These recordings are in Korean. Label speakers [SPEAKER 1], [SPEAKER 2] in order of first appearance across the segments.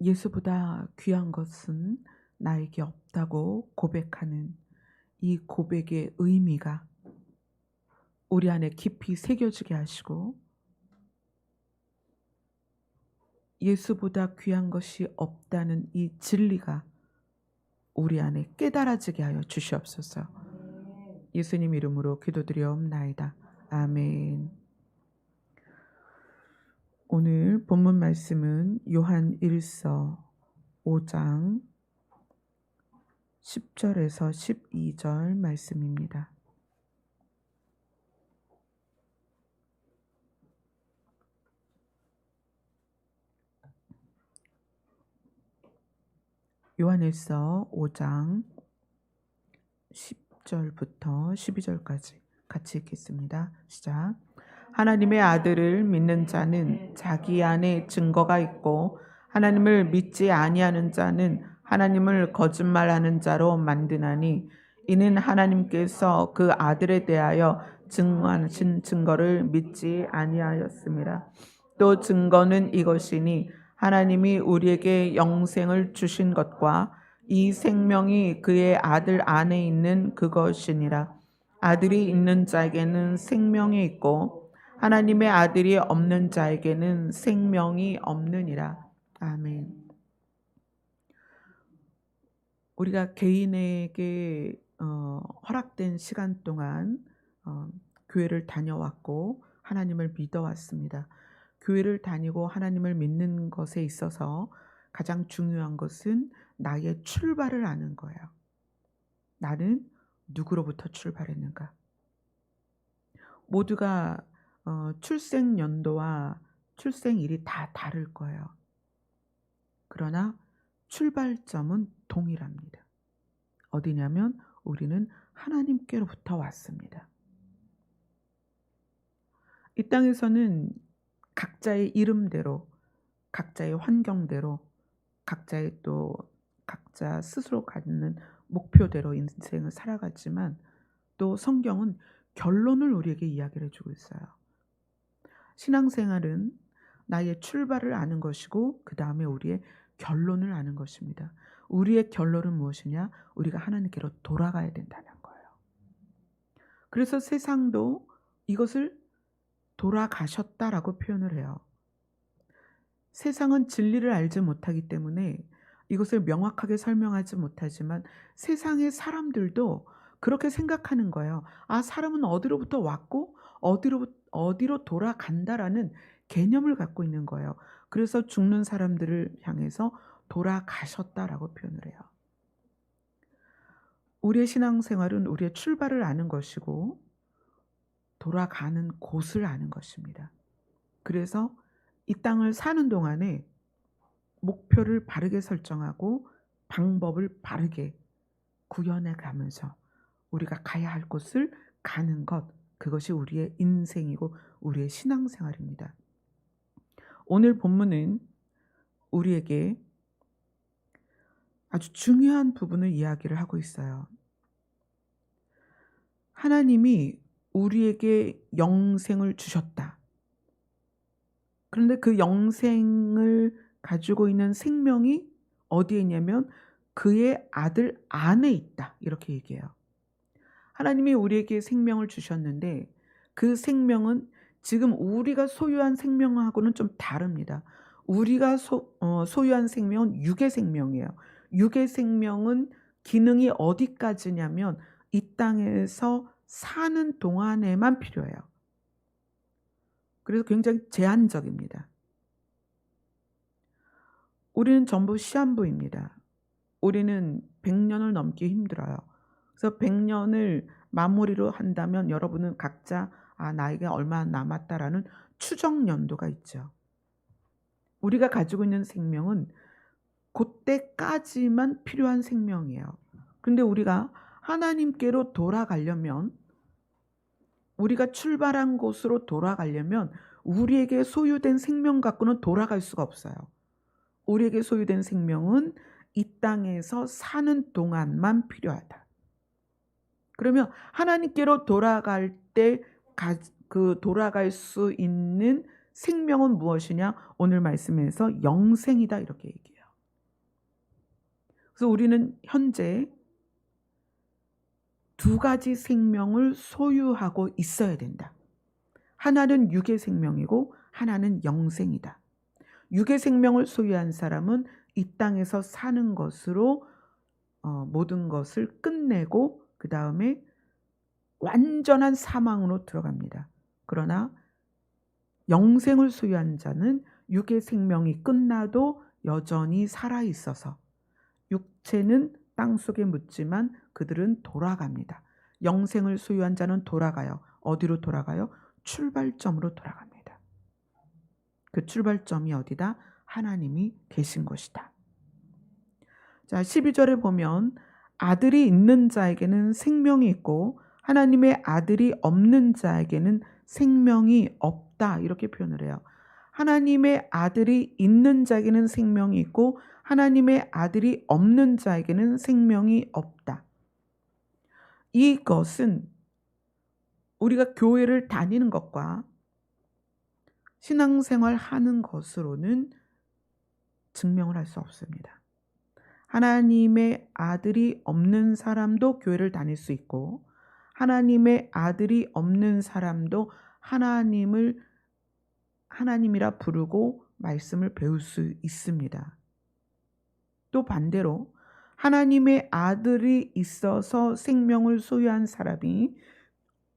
[SPEAKER 1] 예수보다 귀한 것은 나에게 없다고 고백하는 이 고백의 의미가 우리 안에 깊이 새겨지게 하시고, 예수보다 귀한 것이 없다는 이 진리가 우리 안에 깨달아지게 하여 주시옵소서. 예수님 이름으로 기도드리옵나이다. 아멘. 오늘 본문 말씀은 요한 1서 5장 10절에서 12절 말씀입니다. 요한일서 5장 10절부터 12절까지 같이 읽겠습니다. 시작. 하나님의 아들을 믿는 자는 자기 안에 증거가 있고, 하나님을 믿지 아니하는 자는 하나님을 거짓말하는 자로 만드나니, 이는 하나님께서 그 아들에 대하여 증거하신 증거를 믿지 아니하였습니다. 또 증거는 이것이니, 하나님이 우리에게 영생을 주신 것과 이 생명이 그의 아들 안에 있는 그것이니라. 아들이 있는 자에게는 생명이 있고, 하나님의 아들이 없는 자에게는 생명이 없느니라. 아멘. 우리가 개인에게 허락된 시간 동안 교회를 다녀왔고 하나님을 믿어왔습니다. 교회를 다니고 하나님을 믿는 것에 있어서 가장 중요한 것은 나의 출발을 아는 거예요. 나는 누구로부터 출발했는가? 모두가 출생 연도와 출생일이 다 다를 거예요. 그러나 출발점은 동일합니다. 어디냐면 우리는 하나님께로부터 왔습니다. 이 땅에서는 각자의 이름대로, 각자의 환경대로, 각자의 또 각자 스스로 갖는 목표대로 인생을 살아갔지만, 또 성경은 결론을 우리에게 이야기를 해주고 있어요. 신앙생활은 나의 출발을 아는 것이고, 그 다음에 우리의 결론을 아는 것입니다. 우리의 결론은 무엇이냐? 우리가 하나님께로 돌아가야 된다는 거예요. 그래서 세상도 이것을 돌아가셨다라고 표현을 해요. 세상은 진리를 알지 못하기 때문에 이것을 명확하게 설명하지 못하지만, 세상의 사람들도 그렇게 생각하는 거예요. 아, 사람은 어디로부터 왔고 어디로 돌아간다라는 개념을 갖고 있는 거예요. 그래서 죽는 사람들을 향해서 돌아가셨다라고 표현을 해요. 우리의 신앙생활은 우리의 출발을 아는 것이고 돌아가는 곳을 아는 것입니다. 그래서 이 땅을 사는 동안에 목표를 바르게 설정하고 방법을 바르게 구현해 가면서 우리가 가야 할 곳을 가는 것, 그것이 우리의 인생이고 우리의 신앙생활입니다. 오늘 본문은 우리에게 아주 중요한 부분을 이야기를 하고 있어요. 하나님이 우리에게 영생을 주셨다. 그런데 그 영생을 가지고 있는 생명이 어디에 있냐면 그의 아들 안에 있다. 이렇게 얘기해요. 하나님이 우리에게 생명을 주셨는데 그 생명은 지금 우리가 소유한 생명하고는 좀 다릅니다. 우리가 소유한 생명은 육의 생명이에요. 육의 생명은 기능이 어디까지냐면 이 땅에서 사는 동안에만 필요해요. 그래서 굉장히 제한적입니다. 우리는 전부 시한부입니다. 우리는 100년을 넘기 힘들어요. 그래서 100년을 마무리로 한다면 여러분은 각자 나에게 얼마 남았다라는 추정 연도가 있죠. 우리가 가지고 있는 생명은 그때까지만 필요한 생명이에요. 그런데 우리가 하나님께로 돌아가려면, 우리가 출발한 곳으로 돌아가려면 우리에게 소유된 생명 갖고는 돌아갈 수가 없어요. 우리에게 소유된 생명은 이 땅에서 사는 동안만 필요하다. 그러면 하나님께로 돌아갈 때 그 돌아갈 수 있는 생명은 무엇이냐? 오늘 말씀에서 영생이다 이렇게 얘기해요. 그래서 우리는 현재 두 가지 생명을 소유하고 있어야 된다. 하나는 육의 생명이고 하나는 영생이다. 육의 생명을 소유한 사람은 이 땅에서 사는 것으로 모든 것을 끝내고 그 다음에 완전한 사망으로 들어갑니다. 그러나 영생을 소유한 자는 육의 생명이 끝나도 여전히 살아 있어서 육체는 땅속에 묻지만 그들은 돌아갑니다. 영생을 소유한 자는 돌아가요. 어디로 돌아가요? 출발점으로 돌아갑니다. 그 출발점이 어디다? 하나님이 계신 곳이다. 자, 12절에 보면 아들이 있는 자에게는 생명이 있고 하나님의 아들이 없는 자에게는 생명이 없다. 이렇게 표현을 해요. 하나님의 아들이 있는 자에게는 생명이 있고 하나님의 아들이 없는 자에게는 생명이 없다. 이것은 우리가 교회를 다니는 것과 신앙생활 하는 것으로는 증명을 할 수 없습니다. 하나님의 아들이 없는 사람도 교회를 다닐 수 있고 하나님의 아들이 없는 사람도 하나님이라 부르고 말씀을 배울 수 있습니다. 또 반대로 하나님의 아들이 있어서 생명을 소유한 사람이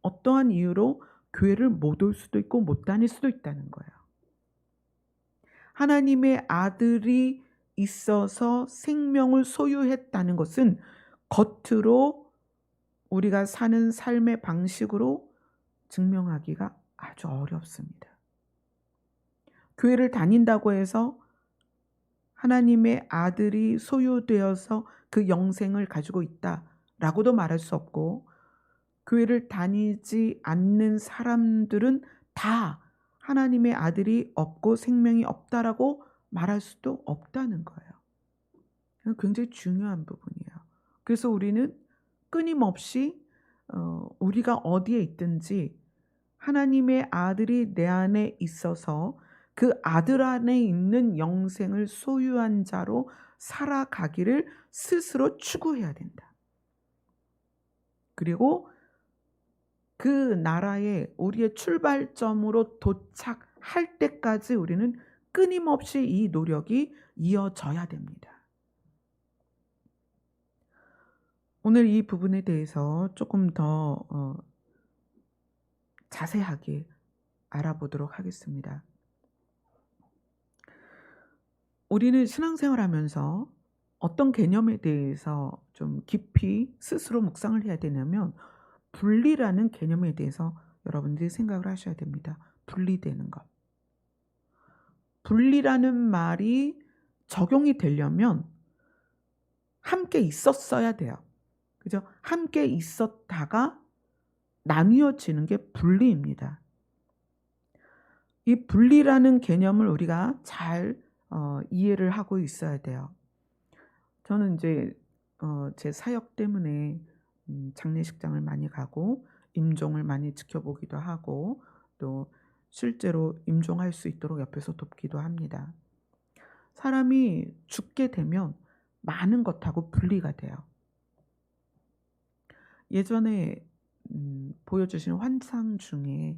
[SPEAKER 1] 어떠한 이유로 교회를 못 올 수도 있고 못 다닐 수도 있다는 거예요. 하나님의 아들이 있어서 생명을 소유했다는 것은 겉으로 우리가 사는 삶의 방식으로 증명하기가 아주 어렵습니다. 교회를 다닌다고 해서 하나님의 아들이 소유되어서 그 영생을 가지고 있다라고도 말할 수 없고 교회를 다니지 않는 사람들은 다 하나님의 아들이 없고 생명이 없다라고 말할 수도 없다는 거예요. 굉장히 중요한 부분이에요. 그래서 우리는 끊임없이 우리가 어디에 있든지 하나님의 아들이 내 안에 있어서 그 아들 안에 있는 영생을 소유한 자로 살아가기를 스스로 추구해야 된다. 그리고 그 나라에 우리의 출발점으로 도착할 때까지 우리는 끊임없이 이 노력이 이어져야 됩니다. 오늘 이 부분에 대해서 조금 더 자세하게 알아보도록 하겠습니다. 우리는 신앙생활하면서 어떤 개념에 대해서 좀 깊이 스스로 묵상을 해야 되냐면 분리라는 개념에 대해서 여러분들이 생각을 하셔야 됩니다. 분리되는 것. 분리라는 말이 적용이 되려면 함께 있었어야 돼요. 그죠? 함께 있었다가 나뉘어지는 게 분리입니다. 이 분리라는 개념을 우리가 잘 이해를 하고 있어야 돼요. 저는 이제 제 사역 때문에 장례식장을 많이 가고 임종을 많이 지켜보기도 하고 또 실제로 임종할 수 있도록 옆에서 돕기도 합니다. 사람이 죽게 되면 많은 것하고 분리가 돼요. 예전에 보여주신 환상 중에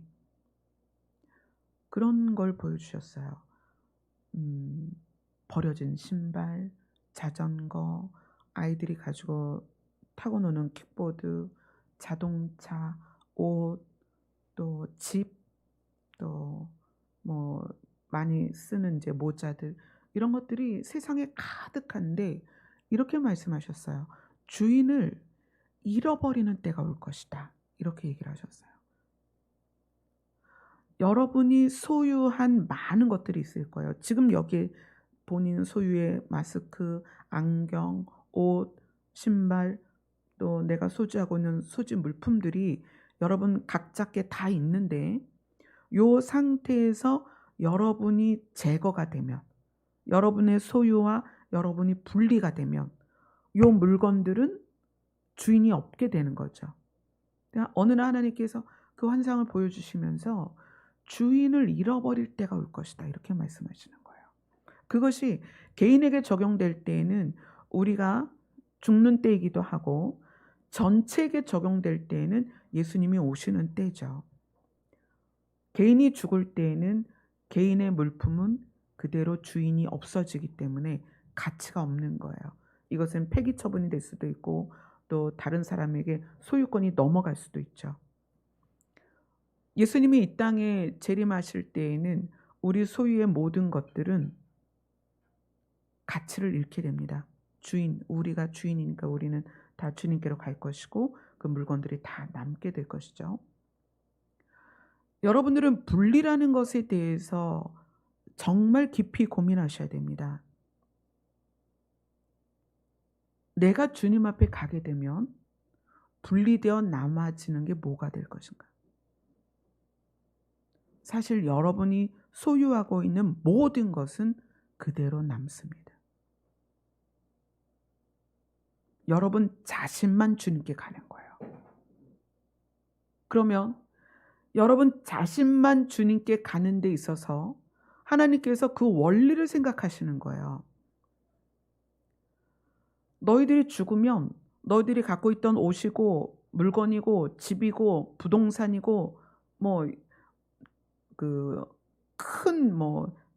[SPEAKER 1] 그런 걸 보여주셨어요. 버려진 신발, 자전거, 아이들이 가지고 타고 노는 킥보드, 자동차, 옷, 또 집, 또 뭐 많이 쓰는 이제 모자들 이런 것들이 세상에 가득한데 이렇게 말씀하셨어요. 주인을 잃어버리는 때가 올 것이다. 이렇게 얘기를 하셨어요. 여러분이 소유한 많은 것들이 있을 거예요. 지금 여기 본인 소유의 마스크, 안경, 옷, 신발, 또 내가 소지하고 있는 소지 물품들이 여러분 각자께 다 있는데 요 상태에서 여러분이 제거가 되면 여러분의 소유와 여러분이 분리가 되면 요 물건들은 주인이 없게 되는 거죠. 어느 날 하나님께서 그 환상을 보여주시면서 주인을 잃어버릴 때가 올 것이다 이렇게 말씀하시는 거예요. 그것이 개인에게 적용될 때에는 우리가 죽는 때이기도 하고 전체에게 적용될 때에는 예수님이 오시는 때죠. 개인이 죽을 때에는 개인의 물품은 그대로 주인이 없어지기 때문에 가치가 없는 거예요. 이것은 폐기 처분이 될 수도 있고 또 다른 사람에게 소유권이 넘어갈 수도 있죠. 예수님이 이 땅에 재림하실 때에는 우리 소유의 모든 것들은 가치를 잃게 됩니다. 우리가 주인이니까 우리는 다 주님께로 갈 것이고 그 물건들이 다 남게 될 것이죠. 여러분들은 분리라는 것에 대해서 정말 깊이 고민하셔야 됩니다. 내가 주님 앞에 가게 되면 분리되어 남아지는 게 뭐가 될 것인가? 사실 여러분이 소유하고 있는 모든 것은 그대로 남습니다. 여러분 자신만 주님께 가는 거예요. 그러면 여러분 자신만 주님께 가는 데 있어서 하나님께서 그 원리를 생각하시는 거예요. 너희들이 죽으면 너희들이 갖고 있던 옷이고 물건이고 집이고 부동산이고 뭐 큰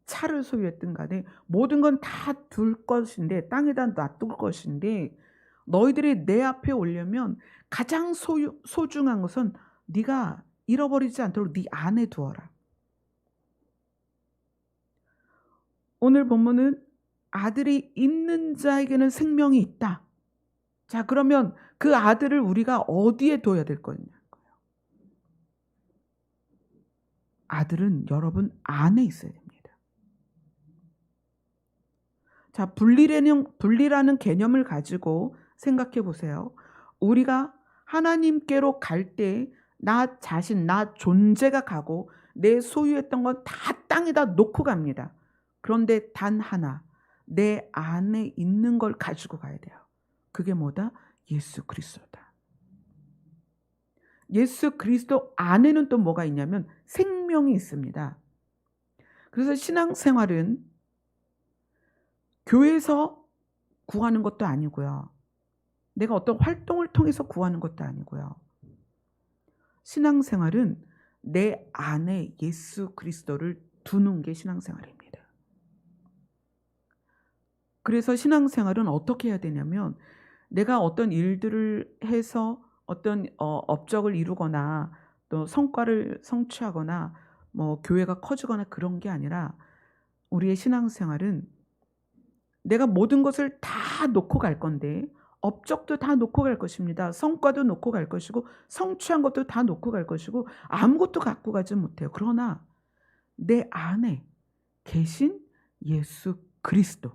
[SPEAKER 1] 차를 소유했든 간에 모든 건 다 둘 것인데 땅에다 놔둘 것인데 너희들이 내 앞에 오려면 가장 소중한 것은 네가 잃어버리지 않도록 네 안에 두어라. 오늘 본문은 아들이 있는 자에게는 생명이 있다. 자, 그러면 그 아들을 우리가 어디에 둬야 될 거냐? 아들은 여러분 안에 있어야 됩니다. 자, 분리라는 개념을 가지고 생각해 보세요. 우리가 하나님께로 갈 때 나 자신, 나 존재가 가고 내 소유했던 건 다 땅에다 놓고 갑니다. 그런데 단 하나, 내 안에 있는 걸 가지고 가야 돼요. 그게 뭐다? 예수 그리스도다. 예수 그리스도 안에는 또 뭐가 있냐면 생명이 있습니다. 그래서 신앙생활은 교회에서 구하는 것도 아니고요. 내가 어떤 활동을 통해서 구하는 것도 아니고요. 신앙생활은 내 안에 예수 그리스도를 두는 게 신앙생활입니다. 그래서 신앙생활은 어떻게 해야 되냐면 내가 어떤 일들을 해서 어떤 업적을 이루거나 또 성과를 성취하거나 교회가 커지거나 그런 게 아니라 우리의 신앙생활은 내가 모든 것을 다 놓고 갈 건데 업적도 다 놓고 갈 것입니다. 성과도 놓고 갈 것이고 성취한 것도 다 놓고 갈 것이고 아무것도 갖고 가지 못해요. 그러나 내 안에 계신 예수 그리스도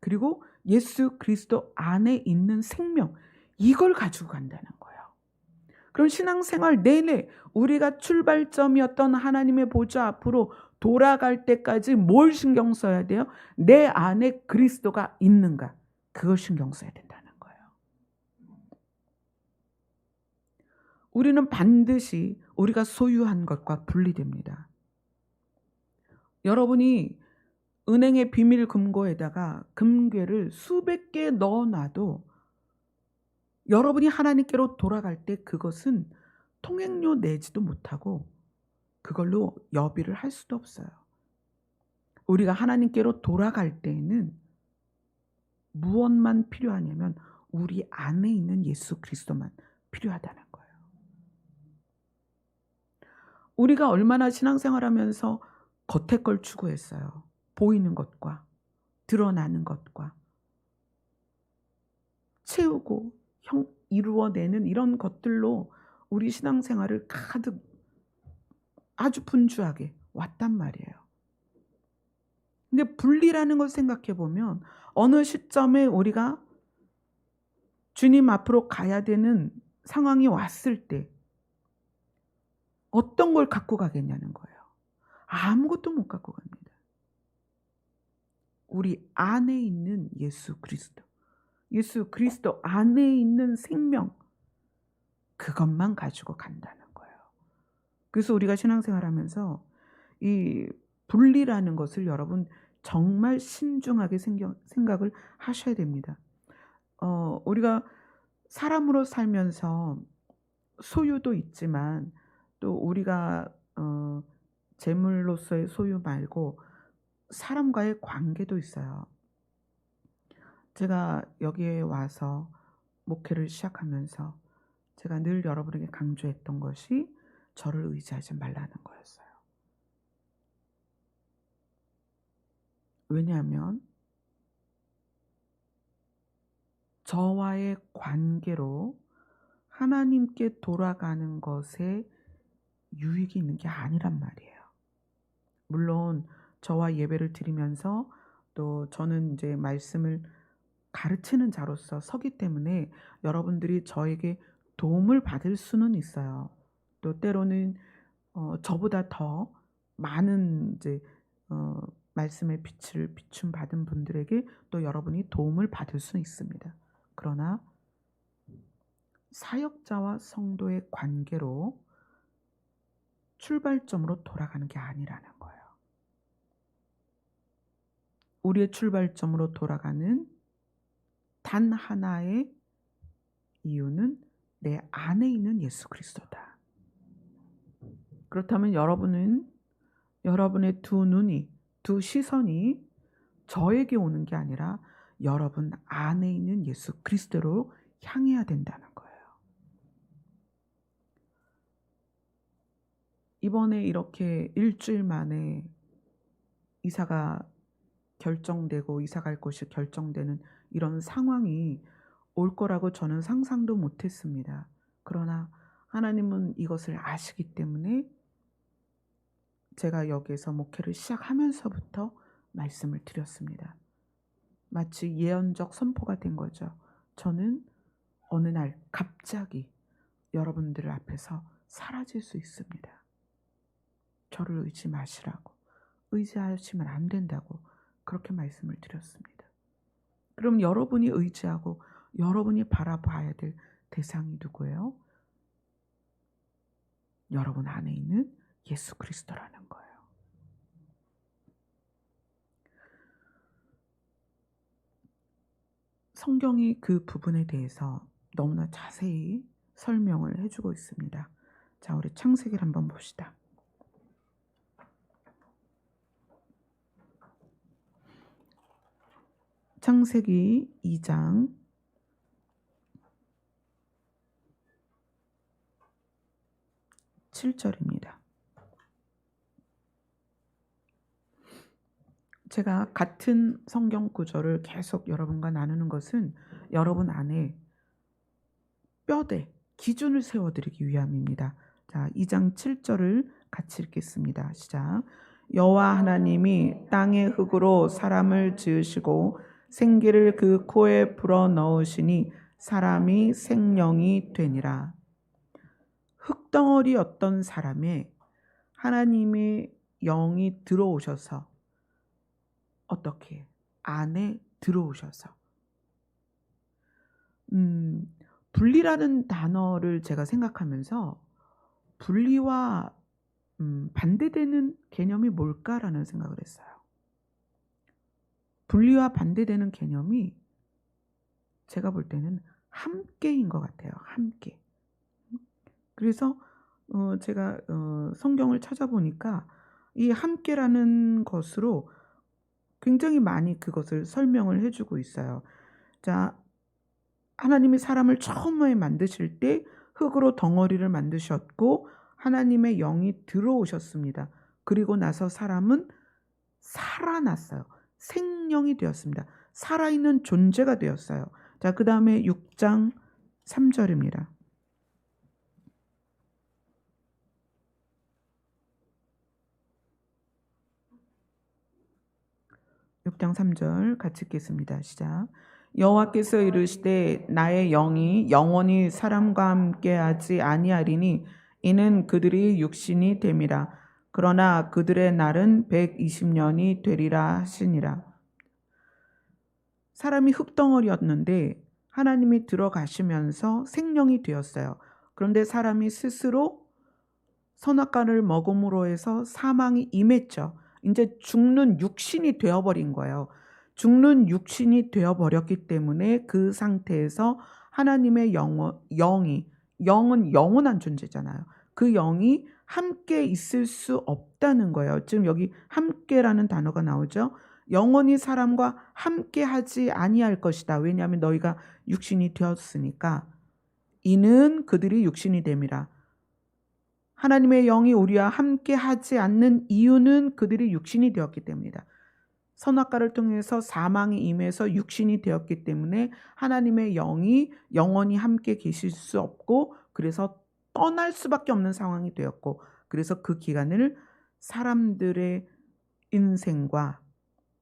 [SPEAKER 1] 그리고 예수 그리스도 안에 있는 생명 이걸 가지고 간다는 거예요. 그럼 신앙생활 내내 우리가 출발점이었던 하나님의 보좌 앞으로 돌아갈 때까지 뭘 신경 써야 돼요? 내 안에 그리스도가 있는가? 그걸 신경 써야 된다는 거예요. 우리는 반드시 우리가 소유한 것과 분리됩니다. 여러분이 은행의 비밀 금고에다가 금괴를 수백 개 넣어놔도 여러분이 하나님께로 돌아갈 때 그것은 통행료 내지도 못하고 그걸로 여비를 할 수도 없어요. 우리가 하나님께로 돌아갈 때에는 무엇만 필요하냐면 우리 안에 있는 예수 그리스도만 필요하다는 거예요. 우리가 얼마나 신앙생활하면서 겉의 걸 추구했어요. 보이는 것과 드러나는 것과 채우고 이루어내는 이런 것들로 우리 신앙생활을 가득 아주 분주하게 왔단 말이에요. 근데 분리라는 걸 생각해 보면 어느 시점에 우리가 주님 앞으로 가야 되는 상황이 왔을 때 어떤 걸 갖고 가겠냐는 거예요. 아무것도 못 갖고 갑니다. 우리 안에 있는 예수 그리스도, 예수 그리스도 안에 있는 생명, 그것만 가지고 간다는 거예요. 그래서 우리가 신앙생활하면서 이 분리라는 것을 여러분 정말 신중하게 생각을 하셔야 됩니다. 우리가 사람으로 살면서 소유도 있지만 또 우리가 재물로서의 소유 말고 사람과의 관계도 있어요. 제가 여기에 와서 목회를 시작하면서 제가 늘 여러분에게 강조했던 것이 저를 의지하지 말라는 거였어요. 왜냐하면 저와의 관계로 하나님께 돌아가는 것에 유익이 있는 게 아니란 말이에요. 물론 저와 예배를 드리면서 또 저는 이제 말씀을 가르치는 자로서 서기 때문에 여러분들이 저에게 도움을 받을 수는 있어요. 또 때로는 저보다 더 많은 이제 어 말씀의 빛을 비춤 받은 분들에게 또 여러분이 도움을 받을 수 있습니다. 그러나 사역자와 성도의 관계로 출발점으로 돌아가는 게 아니라는 거예요. 우리의 출발점으로 돌아가는 단 하나의 이유는 내 안에 있는 예수 그리스도다. 그렇다면 여러분은 여러분의 두 눈이, 두 시선이 저에게 오는 게 아니라 여러분 안에 있는 예수 그리스도로 향해야 된다는 거예요. 이번에 이렇게 일주일 만에 이사가 결정되고 이사 갈 곳이 결정되는 이런 상황이 올 거라고 저는 상상도 못 했습니다. 그러나 하나님은 이것을 아시기 때문에 제가 여기에서 목회를 시작하면서부터 말씀을 드렸습니다. 마치 예언적 선포가 된 거죠. 저는 어느 날 갑자기 여러분들 앞에서 사라질 수 있습니다. 저를 의지 마시라고, 의지하시면 안 된다고 그렇게 말씀을 드렸습니다. 그럼 여러분이 의지하고 여러분이 바라봐야 될 대상이 누구예요? 여러분 안에 있는 예수 그리스도라는 거예요. 성경이 그 부분에 대해서 너무나 자세히 설명을 해주고 있습니다. 자, 우리 창세기를 한번 봅시다. 창세기 2장 7절입니다. 제가 같은 성경 구절을 계속 여러분과 나누는 것은 여러분 안에 뼈대, 기준을 세워드리기 위함입니다. 자, 2장 7절을 같이 읽겠습니다. 시작. 여호와 하나님이 땅의 흙으로 사람을 지으시고 생기를 그 코에 불어넣으시니 사람이 생명이 되니라. 흙덩어리였던 사람에 하나님의 영이 들어오셔서 어떻게 안에 들어오셔서 분리라는 단어를 제가 생각하면서 분리와 반대되는 개념이 뭘까라는 생각을 했어요. 분리와 반대되는 개념이 제가 볼 때는 함께인 것 같아요. 함께. 그래서 제가 성경을 찾아보니까 이 함께라는 것으로 굉장히 많이 그것을 설명을 해주고 있어요. 자, 하나님이 사람을 처음에 만드실 때 흙으로 덩어리를 만드셨고 하나님의 영이 들어오셨습니다. 그리고 나서 사람은 살아났어요. 생명이 되었습니다. 살아있는 존재가 되었어요. 자, 그 다음에 6장 3절입니다. 6장 3절 같이 읽겠습니다. 시작. 여호와께서 이르시되 나의 영이 영원히 사람과 함께하지 아니하리니 이는 그들이 육신이 됨이라. 그러나 그들의 날은 120년이 되리라 하시니라. 사람이 흙덩어리였는데 하나님이 들어가시면서 생명이 되었어요. 그런데 사람이 스스로 선악과를 먹음으로 해서 사망이 임했죠. 이제 죽는 육신이 되어버린 거예요. 죽는 육신이 되어 버렸기 때문에 그 상태에서 하나님의 영은 영원한 존재잖아요. 그 영이 함께 있을 수 없다는 거예요. 지금 여기 함께라는 단어가 나오죠. 영원히 사람과 함께하지 아니할 것이다. 왜냐하면 너희가 육신이 되었으니까. 이는 그들이 육신이 됨이라. 하나님의 영이 우리와 함께하지 않는 이유는 그들이 육신이 되었기 때문이다. 선악과를 통해서 사망이 임해서 육신이 되었기 때문에 하나님의 영이 영원히 함께 계실 수 없고, 그래서 떠날 수밖에 없는 상황이 되었고, 그래서 그 기간을 사람들의 인생과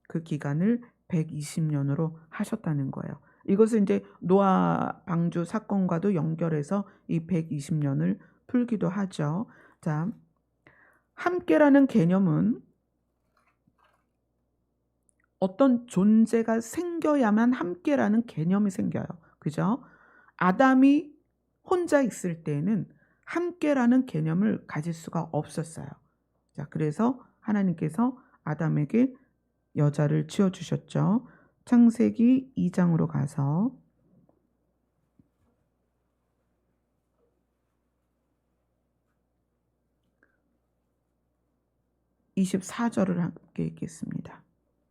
[SPEAKER 1] 그 기간을 120년으로 하셨다는 거예요. 이것을 이제 노아 방주 사건과도 연결해서 이 120년을 풀기도 하죠. 자, 함께라는 개념은 어떤 존재가 생겨야만 함께라는 개념이 생겨요. 그죠? 아담이 혼자 있을 때에는 함께라는 개념을 가질 수가 없었어요. 자, 그래서 하나님께서 아담에게 여자를 지어주셨죠. 창세기 2장으로 가서 24절을 함께 읽겠습니다.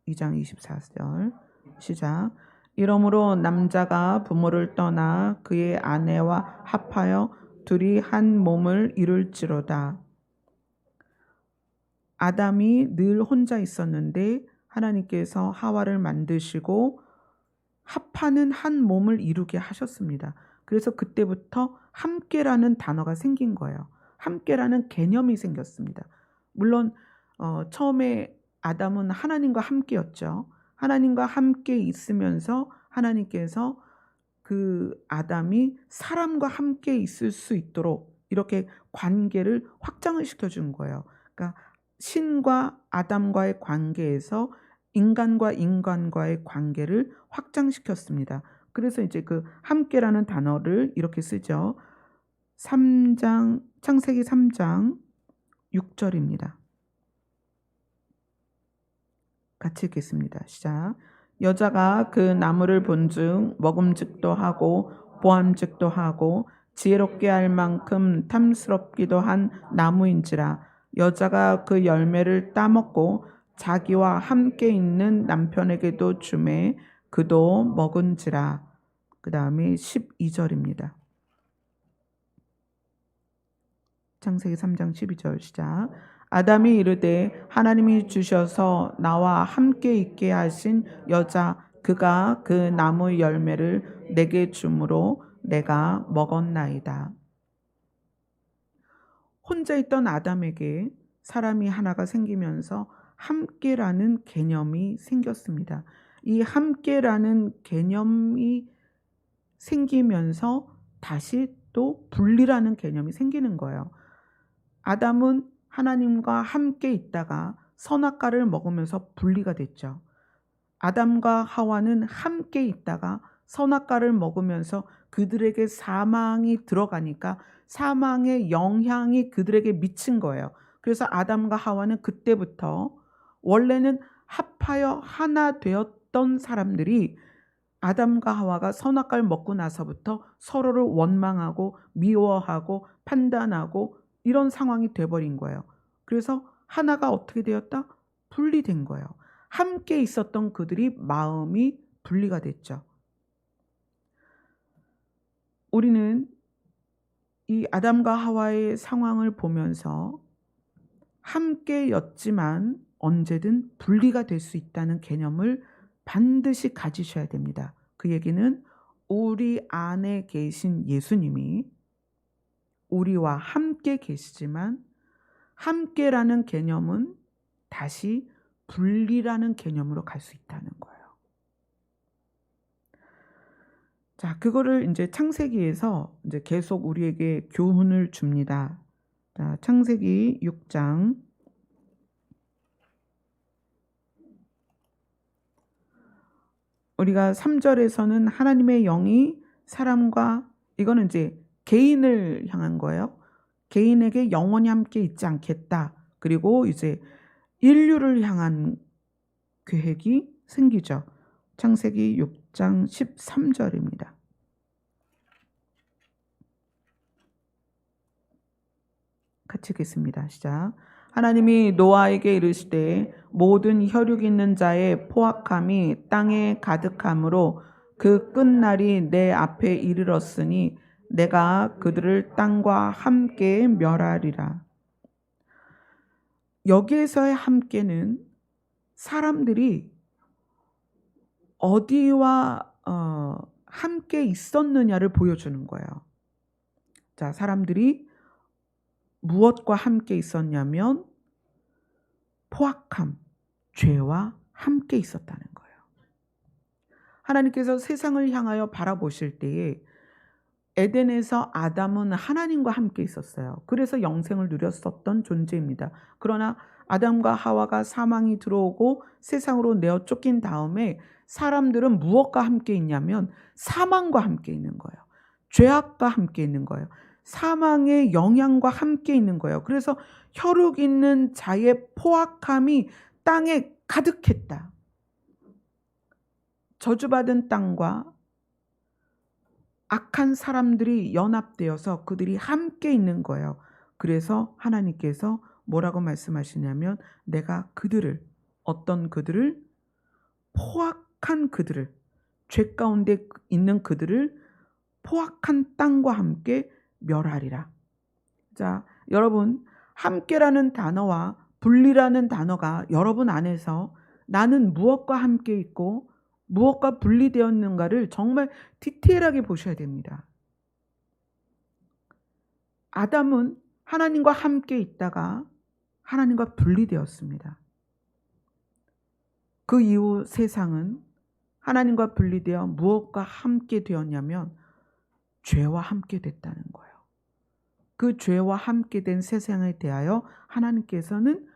[SPEAKER 1] 2장 24절 시작. 이러므로 남자가 부모를 떠나 그의 아내와 합하여 둘이 한 몸을 이룰지로다. 아담이 늘 혼자 있었는데 하나님께서 하와를 만드시고 합하는 한 몸을 이루게 하셨습니다. 그래서 그때부터 함께라는 단어가 생긴 거예요. 함께라는 개념이 생겼습니다. 물론 처음에 아담은 하나님과 함께였죠. 하나님과 함께 있으면서 하나님께서 그 아담이 사람과 함께 있을 수 있도록 이렇게 관계를 확장을 시켜준 거예요. 그러니까 신과 아담과의 관계에서 인간과 인간과의 관계를 확장시켰습니다. 그래서 이제 그 함께라는 단어를 이렇게 쓰죠. 창세기 3장 6절입니다. 같이 읽겠습니다. 시작. 여자가 그 나무를 본즉 먹음직도 하고 보암직도 하고 지혜롭게 할 만큼 탐스럽기도 한 나무인지라. 여자가 그 열매를 따먹고 자기와 함께 있는 남편에게도 주매 그도 먹은지라. 그 다음에 12절입니다. 창세기 3장 12절 시작. 아담이 이르되 하나님이 주셔서 나와 함께 있게 하신 여자 그가 그 나무 열매를 내게 주므로 내가 먹었나이다. 혼자 있던 아담에게 사람이 하나가 생기면서 함께라는 개념이 생겼습니다. 이 함께라는 개념이 생기면서 다시 또 분리라는 개념이 생기는 거예요. 아담은 하나님과 함께 있다가 선악과를 먹으면서 분리가 됐죠. 아담과 하와는 함께 있다가 선악과를 먹으면서 그들에게 사망이 들어가니까 사망의 영향이 그들에게 미친 거예요. 그래서 아담과 하와는 그때부터 원래는 합하여 하나 되었던 사람들이 아담과 하와가 선악과를 먹고 나서부터 서로를 원망하고 미워하고 판단하고 이런 상황이 돼버린 거예요. 그래서 하나가 어떻게 되었다? 분리된 거예요. 함께 있었던 그들이 마음이 분리가 됐죠. 우리는 이 아담과 하와의 상황을 보면서 함께였지만 언제든 분리가 될 수 있다는 개념을 반드시 가지셔야 됩니다. 그 얘기는 우리 안에 계신 예수님이 우리와 함께 계시지만 함께라는 개념은 다시 분리라는 개념으로 갈 수 있다는 거예요. 자, 그거를 이제 창세기에서 이제 계속 우리에게 교훈을 줍니다. 자, 창세기 6장 우리가 3절에서는 하나님의 영이 사람과 이거는 이제 개인을 향한 거예요. 개인에게 영원히 함께 있지 않겠다. 그리고 이제 인류를 향한 계획이 생기죠. 창세기 6장 13절입니다. 같이 읽겠습니다. 시작. 하나님이 노아에게 이르시되 모든 혈육 있는 자의 포악함이 땅에 가득함으로 그 끝날이 내 앞에 이르렀으니 내가 그들을 땅과 함께 멸하리라. 여기에서의 함께는 사람들이 어디와 함께 있었느냐를 보여주는 거예요. 자, 사람들이 무엇과 함께 있었냐면 포악함, 죄와 함께 있었다는 거예요. 하나님께서 세상을 향하여 바라보실 때에 에덴에서 아담은 하나님과 함께 있었어요. 그래서 영생을 누렸었던 존재입니다. 그러나 아담과 하와가 사망이 들어오고 세상으로 내어 쫓긴 다음에 사람들은 무엇과 함께 있냐면 사망과 함께 있는 거예요. 죄악과 함께 있는 거예요. 사망의 영향과 함께 있는 거예요. 그래서 혈육 있는 자의 포악함이 땅에 가득했다. 저주받은 땅과 악한 사람들이 연합되어서 그들이 함께 있는 거예요. 그래서 하나님께서 뭐라고 말씀하시냐면 내가 그들을, 어떤 그들을, 포악한 그들을, 죄 가운데 있는 그들을 포악한 땅과 함께 멸하리라. 자, 여러분, 함께라는 단어와 분리라는 단어가 여러분 안에서 나는 무엇과 함께 있고 무엇과 분리되었는가를 정말 디테일하게 보셔야 됩니다. 아담은 하나님과 함께 있다가 하나님과 분리되었습니다. 그 이후 세상은 하나님과 분리되어 무엇과 함께 되었냐면 죄와 함께 됐다는 거예요. 그 죄와 함께 된 세상에 대하여 하나님께서는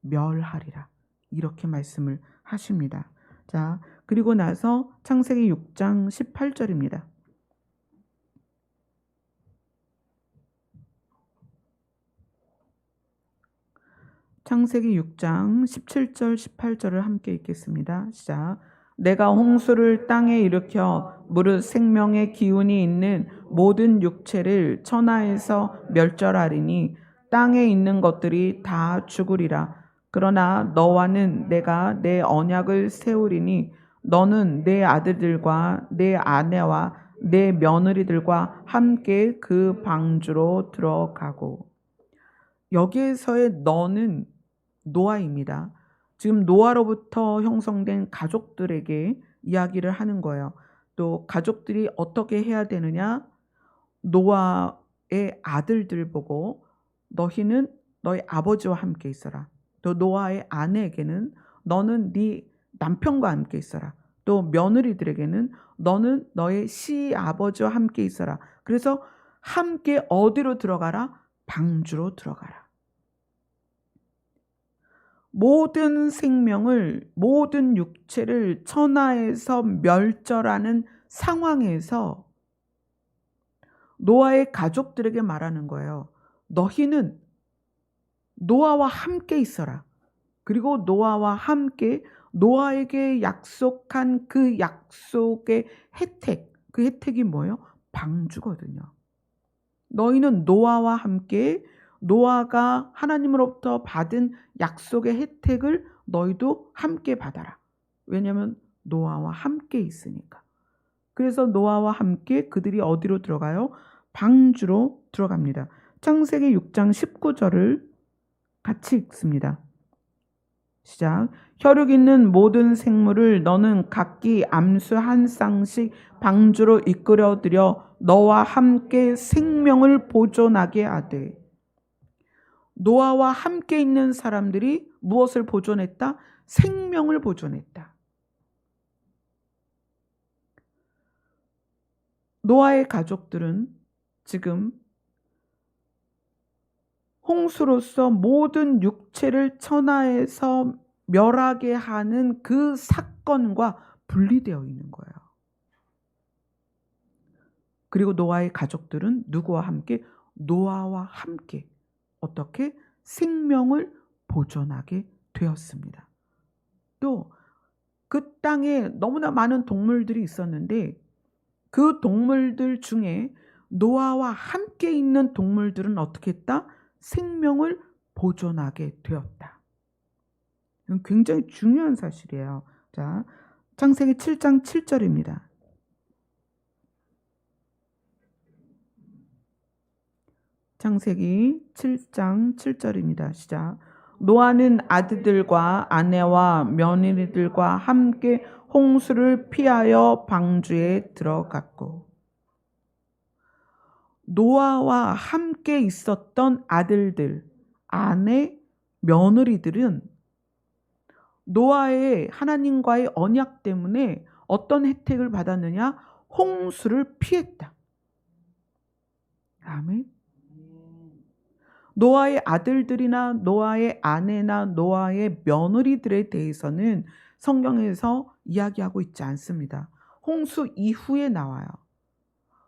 [SPEAKER 1] 멸하리라. 이렇게 말씀을 하십니다. 자, 그리고 나서 창세기 6장 18절입니다. 창세기 6장 17절 18절을 함께 읽겠습니다. 시작. 내가 홍수를 땅에 일으켜 무릇 생명의 기운이 있는 모든 육체를 천하에서 멸절하리니 땅에 있는 것들이 다 죽으리라. 그러나 너와는 내가 내 언약을 세우리니 너는 내 아들들과 내 아내와 내 며느리들과 함께 그 방주로 들어가고. 여기에서의 너는 노아입니다. 지금 노아로부터 형성된 가족들에게 이야기를 하는 거예요. 또 가족들이 어떻게 해야 되느냐? 노아의 아들들 보고 너희는 너희 아버지와 함께 있어라. 또 노아의 아내에게는 너는 네 남편과 함께 있어라. 또 며느리들에게는 너는 너의 시아버지와 함께 있어라. 그래서 함께 어디로 들어가라? 방주로 들어가라. 모든 생명을, 모든 육체를 천하에서 멸절하는 상황에서 노아의 가족들에게 말하는 거예요. 너희는 노아와 함께 있어라. 그리고 노아와 함께 노아에게 약속한 그 약속의 혜택, 그 혜택이 뭐예요? 방주거든요. 너희는 노아와 함께 노아가 하나님으로부터 받은 약속의 혜택을 너희도 함께 받아라. 왜냐하면 노아와 함께 있으니까. 그래서 노아와 함께 그들이 어디로 들어가요? 방주로 들어갑니다. 창세기 6장 19절을 같이 읽습니다. 시작. 혈육 있는 모든 생물을 너는 각기 암수 한 쌍씩 방주로 이끌어들여 너와 함께 생명을 보존하게 하되. 노아와 함께 있는 사람들이 무엇을 보존했다? 생명을 보존했다. 노아의 가족들은 지금 홍수로서 모든 육체를 천하에서 멸하게 하는 그 사건과 분리되어 있는 거예요. 그리고 노아의 가족들은 누구와 함께? 노아와 함께 어떻게? 생명을 보존하게 되었습니다. 또 그 땅에 너무나 많은 동물들이 있었는데 그 동물들 중에 노아와 함께 있는 동물들은 어떻게 했다? 생명을 보존하게 되었다. 이건 굉장히 중요한 사실이에요. 자, 창세기 7장 7절입니다. 창세기 7장 7절입니다. 시작. 노아는 아들들과 아내와 며느리들과 함께 홍수를 피하여 방주에 들어갔고, 노아와 함께 있었던 아들들, 아내, 며느리들은 노아의 하나님과의 언약 때문에 어떤 혜택을 받았느냐? 홍수를 피했다. 아멘. 노아의 아들들이나 노아의 아내나 노아의 며느리들에 대해서는 성경에서 이야기하고 있지 않습니다. 홍수 이후에 나와요.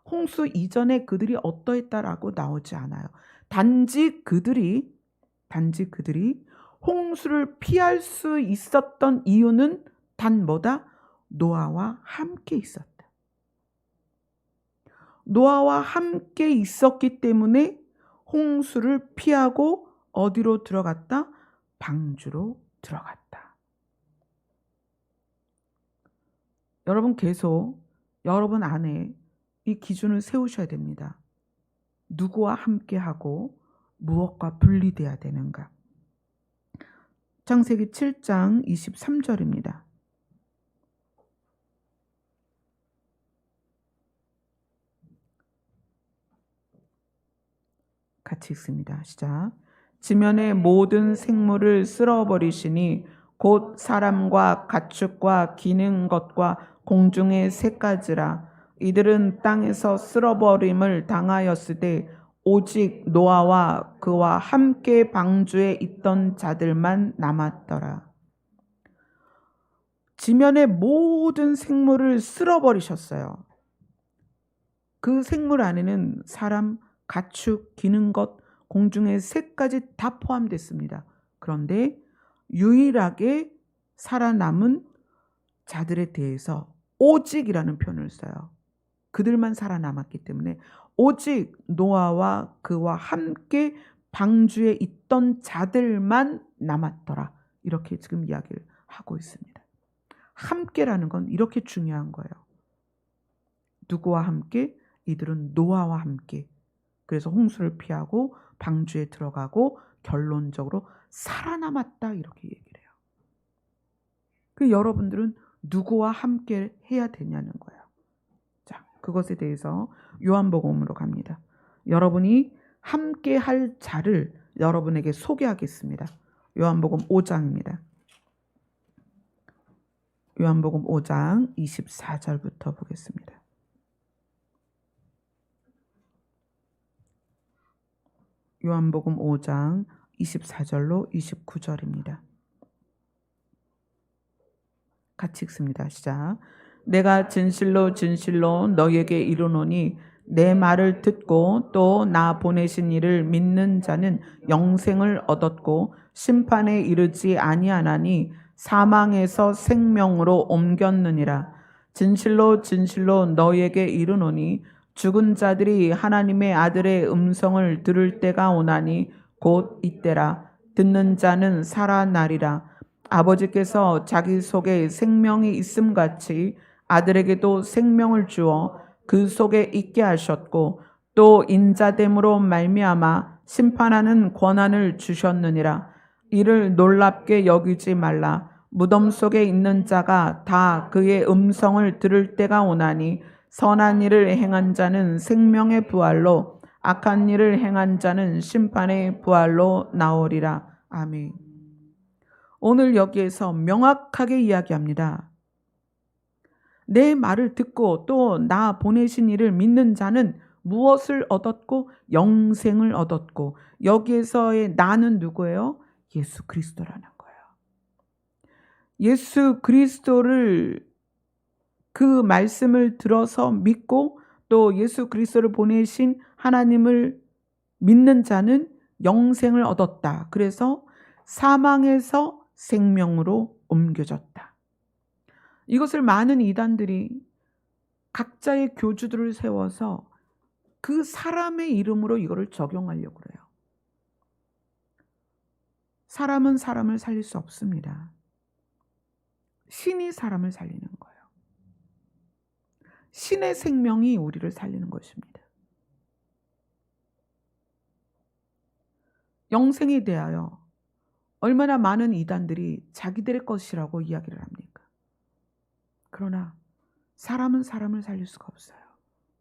[SPEAKER 1] 홍수 이전에 그들이 어떠했다라고 나오지 않아요. 단지 그들이 홍수를 피할 수 있었던 이유는 단 뭐다? 노아와 함께 있었다. 노아와 함께 있었기 때문에 홍수를 피하고 어디로 들어갔다? 방주로 들어갔다. 여러분 계속 여러분 안에 이 기준을 세우셔야 됩니다. 누구와 함께하고 무엇과 분리돼야 되는가? 창세기 7장 23절입니다. 같이 읽습니다. 시작. 지면의 모든 생물을 쓸어버리시니 곧 사람과 가축과 기는 것과 공중의 새까지라. 이들은 땅에서 쓸어버림을 당하였으되 오직 노아와 그와 함께 방주에 있던 자들만 남았더라. 지면의 모든 생물을 쓸어버리셨어요. 그 생물 안에는 사람, 가축, 기는 것, 공중의 새까지 다 포함됐습니다. 그런데 유일하게 살아남은 자들에 대해서 오직이라는 표현을 써요. 그들만 살아남았기 때문에 오직 노아와 그와 함께 방주에 있던 자들만 남았더라. 이렇게 지금 이야기를 하고 있습니다. 함께라는 건 이렇게 중요한 거예요. 누구와 함께? 이들은 노아와 함께. 그래서 홍수를 피하고 방주에 들어가고 결론적으로 살아남았다 이렇게 얘기를 해요. 그 여러분들은 누구와 함께 해야 되냐는 거예요. 자, 그것에 대해서 요한복음으로 갑니다. 여러분이 함께 할 자를 여러분에게 소개하겠습니다. 요한복음 5장입니다. 요한복음 5장 24절부터 보겠습니다. 요한복음 5장 24절로 29절입니다. 같이 읽습니다. 시작. 내가 진실로 진실로 너희에게 이르노니 내 말을 듣고 또 나 보내신 이를 믿는 자는 영생을 얻었고 심판에 이르지 아니하나니 사망에서 생명으로 옮겼느니라. 진실로 진실로 너희에게 이르노니 죽은 자들이 하나님의 아들의 음성을 들을 때가 오나니 곧 이때라. 듣는 자는 살아나리라. 아버지께서 자기 속에 생명이 있음같이 아들에게도 생명을 주어 그 속에 있게 하셨고 또 인자됨으로 말미암아 심판하는 권한을 주셨느니라. 이를 놀랍게 여기지 말라. 무덤 속에 있는 자가 다 그의 음성을 들을 때가 오나니 선한 일을 행한 자는 생명의 부활로 악한 일을 행한 자는 심판의 부활로 나오리라. 아멘. 오늘 여기에서 명확하게 이야기합니다. 내 말을 듣고 또 나 보내신 이를 믿는 자는 무엇을 얻었고 영생을 얻었고 여기에서의 나는 누구예요? 예수 그리스도라는 거예요. 예수 그리스도를 그 말씀을 들어서 믿고 또 예수 그리스도를 보내신 하나님을 믿는 자는 영생을 얻었다. 그래서 사망에서 생명으로 옮겨졌다. 이것을 많은 이단들이 각자의 교주들을 세워서 그 사람의 이름으로 이거를 적용하려고 그래요. 사람은 사람을 살릴 수 없습니다. 신이 사람을 살리는 거예요. 신의 생명이 우리를 살리는 것입니다. 영생에 대하여 얼마나 많은 이단들이 자기들의 것이라고 이야기를 합니까? 그러나 사람은 사람을 살릴 수가 없어요.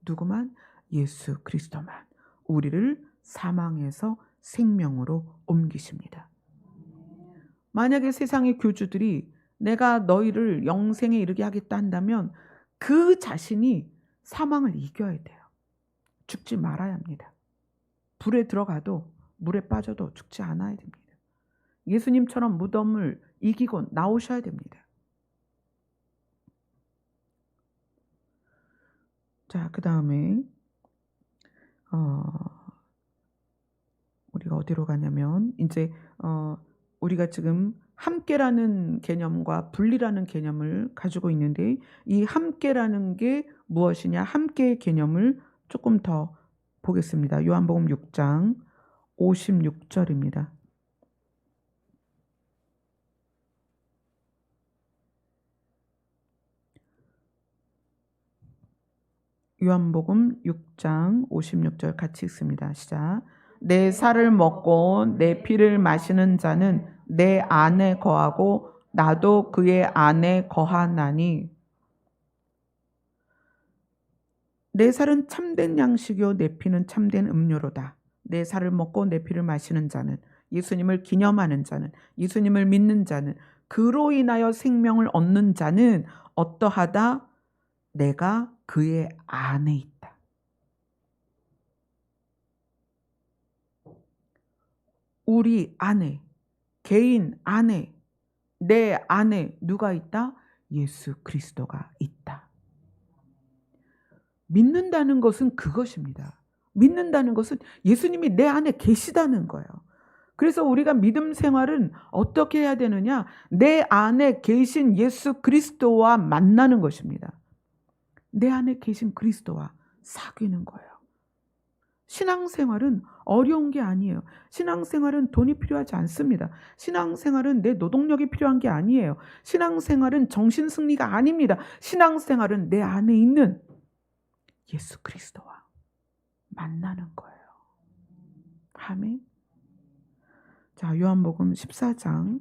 [SPEAKER 1] 누구만? 예수 그리스도만 우리를 사망에서 생명으로 옮기십니다. 만약에 세상의 교주들이 내가 너희를 영생에 이르게 하겠다 한다면 그 자신이 사망을 이겨야 돼요. 죽지 말아야 합니다. 불에 들어가도 물에 빠져도 죽지 않아야 됩니다. 예수님처럼 무덤을 이기고 나오셔야 됩니다. 자, 그 다음에 우리가 어디로 가냐면 이제 우리가 지금 함께라는 개념과 분리라는 개념을 가지고 있는데 이 함께라는 게 무엇이냐? 함께의 개념을 조금 더 보겠습니다. 요한복음 6장 56절입니다. 요한복음 6장 56절 같이 읽습니다. 시작. 내 살을 먹고 내 피를 마시는 자는 내 안에 거하고 나도 그의 안에 거하나니 내 살은 참된 양식이요 내 피는 참된 음료로다. 내 살을 먹고 내 피를 마시는 자는 예수님을 기념하는 자는 예수님을 믿는 자는 그로 인하여 생명을 얻는 자는 어떠하다? 내가 그의 안에 있다. 우리 안에, 개인 안에, 내 안에 누가 있다? 예수 그리스도가 있다. 믿는다는 것은 그것입니다. 믿는다는 것은 예수님이 내 안에 계시다는 거예요. 그래서 우리가 믿음 생활은 어떻게 해야 되느냐? 내 안에 계신 예수 그리스도와 만나는 것입니다. 내 안에 계신 그리스도와 사귀는 거예요. 신앙생활은 어려운 게 아니에요. 신앙생활은 돈이 필요하지 않습니다. 신앙생활은 내 노동력이 필요한 게 아니에요. 신앙생활은 정신승리가 아닙니다. 신앙생활은 내 안에 있는 예수 그리스도와 만나는 거예요. 아멘. 자, 요한복음 14장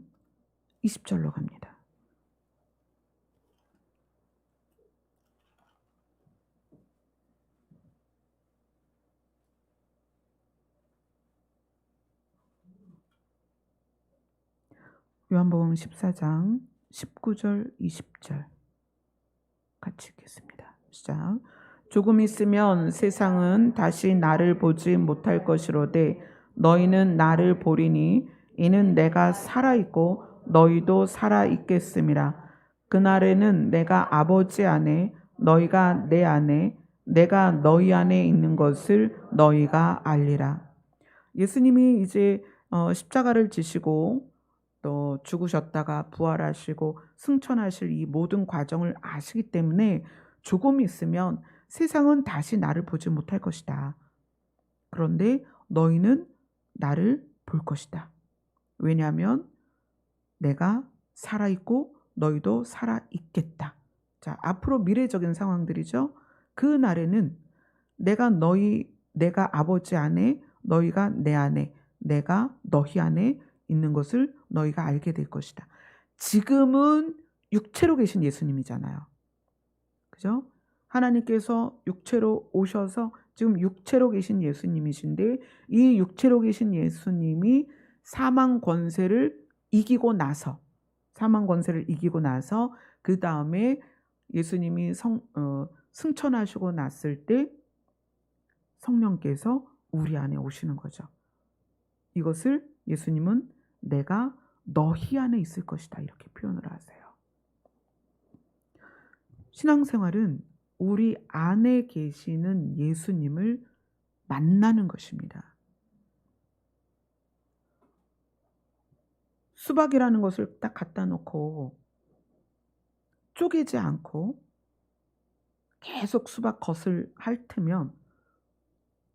[SPEAKER 1] 20절로 갑니다. 요한복음 14장 19절 20절 같이 읽겠습니다. 시작. 조금 있으면 세상은 다시 나를 보지 못할 것이로되 너희는 나를 보리니 이는 내가 살아있고 너희도 살아있겠음이라. 그날에는 내가 아버지 안에 너희가 내 안에 내가 너희 안에 있는 것을 너희가 알리라. 예수님이 이제 십자가를 지시고 또 죽으셨다가 부활하시고 승천하실 이 모든 과정을 아시기 때문에 조금 있으면 세상은 다시 나를 보지 못할 것이다. 그런데 너희는 나를 볼 것이다. 왜냐하면 내가 살아있고 너희도 살아있겠다. 자, 앞으로 미래적인 상황들이죠. 그 날에는 내가 아버지 안에 너희가 내 안에 내가 너희 안에 있는 것을 너희가 알게 될 것이다. 지금은 육체로 계신 예수님이잖아요. 그죠? 하나님께서 육체로 오셔서 지금 육체로 계신 예수님이신데 이 육체로 계신 예수님이 사망 권세를 이기고 나서 그 다음에 예수님이 승천하시고 났을 때 성령께서 우리 안에 오시는 거죠. 이것을 예수님은 내가 너희 안에 있을 것이다 이렇게 표현을 하세요. 신앙생활은 우리 안에 계시는 예수님을 만나는 것입니다. 수박이라는 것을 딱 갖다 놓고 쪼개지 않고 계속 수박 겉을 핥으면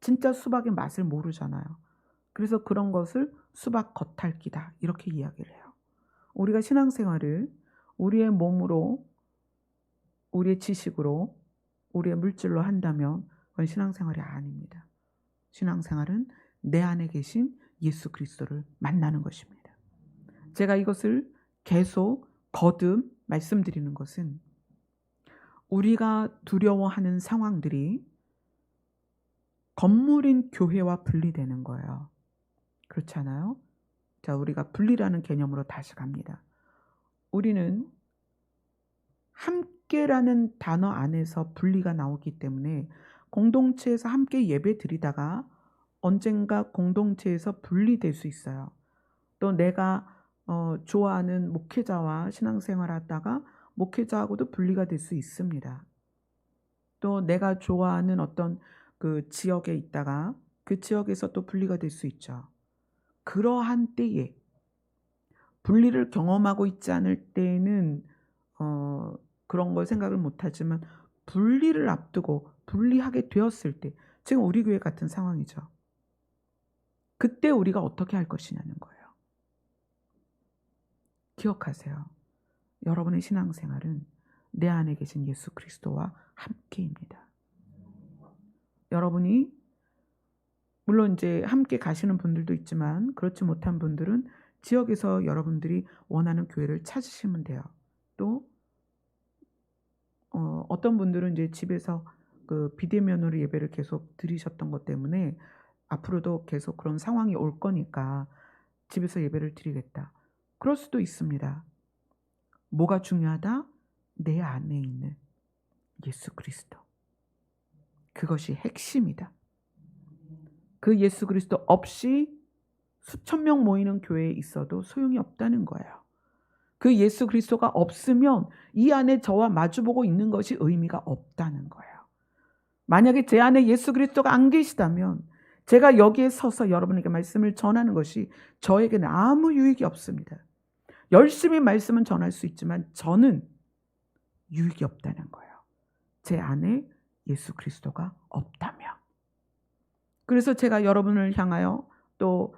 [SPEAKER 1] 진짜 수박의 맛을 모르잖아요. 그래서 그런 것을 수박 겉핥기다 이렇게 이야기를 해요. 우리가 신앙생활을 우리의 몸으로, 우리의 지식으로, 우리의 물질로 한다면 그건 신앙생활이 아닙니다. 신앙생활은 내 안에 계신 예수 그리스도를 만나는 것입니다. 제가 이것을 계속 거듭 말씀드리는 것은 우리가 두려워하는 상황들이 건물인 교회와 분리되는 거예요. 그렇지 않아요? 자, 우리가 분리라는 개념으로 다시 갑니다. 우리는 함께라는 단어 안에서 분리가 나오기 때문에 공동체에서 함께 예배 드리다가 언젠가 공동체에서 분리될 수 있어요. 또 내가 좋아하는 목회자와 신앙생활 하다가 목회자하고도 분리가 될 수 있습니다. 또 내가 좋아하는 어떤 그 지역에 있다가 그 지역에서 또 분리가 될 수 있죠. 그러한 때에 분리를 경험하고 있지 않을 때에는 그런 걸 생각을 못하지만 분리를 앞두고 분리하게 되었을 때, 지금 우리 교회 같은 상황이죠. 그때 우리가 어떻게 할 것이냐는 거예요. 기억하세요. 여러분의 신앙생활은 내 안에 계신 예수 그리스도와 함께입니다. 여러분이 물론 이제 함께 가시는 분들도 있지만 그렇지 못한 분들은 지역에서 여러분들이 원하는 교회를 찾으시면 돼요. 또 어떤 분들은 이제 집에서 그 비대면으로 예배를 계속 드리셨던 것 때문에 앞으로도 계속 그런 상황이 올 거니까 집에서 예배를 드리겠다. 그럴 수도 있습니다. 뭐가 중요하다? 내 안에 있는 예수 그리스도. 그것이 핵심이다. 그 예수 그리스도 없이 수천 명 모이는 교회에 있어도 소용이 없다는 거예요. 그 예수 그리스도가 없으면 이 안에 저와 마주보고 있는 것이 의미가 없다는 거예요. 만약에 제 안에 예수 그리스도가 안 계시다면 제가 여기에 서서 여러분에게 말씀을 전하는 것이 저에게는 아무 유익이 없습니다. 열심히 말씀은 전할 수 있지만 저는 유익이 없다는 거예요. 제 안에 예수 그리스도가 없다면. 그래서 제가 여러분을 향하여 또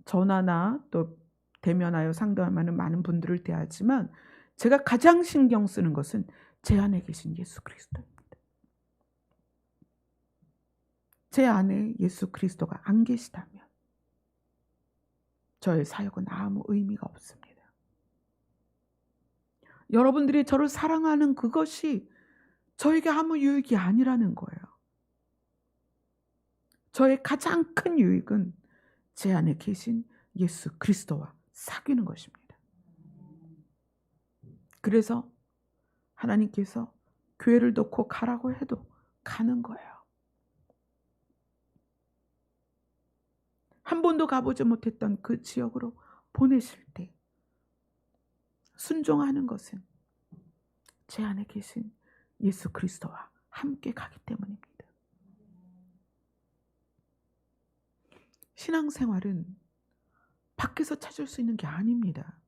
[SPEAKER 1] 전화나 또 대면하여 상담하는 많은 분들을 대하지만 제가 가장 신경 쓰는 것은 제 안에 계신 예수 그리스도입니다. 제 안에 예수 그리스도가 안 계시다면 저의 사역은 아무 의미가 없습니다. 여러분들이 저를 사랑하는 그것이 저에게 아무 유익이 아니라는 거예요. 저의 가장 큰 유익은 제 안에 계신 예수 그리스도와 사귀는 것입니다. 그래서 하나님께서 교회를 놓고 가라고 해도 가는 거예요. 한 번도 가보지 못했던 그 지역으로 보내실 때 순종하는 것은 제 안에 계신 예수 그리스도와 함께 가기 때문입니다. 신앙생활은 밖에서 찾을 수 있는 게 아닙니다.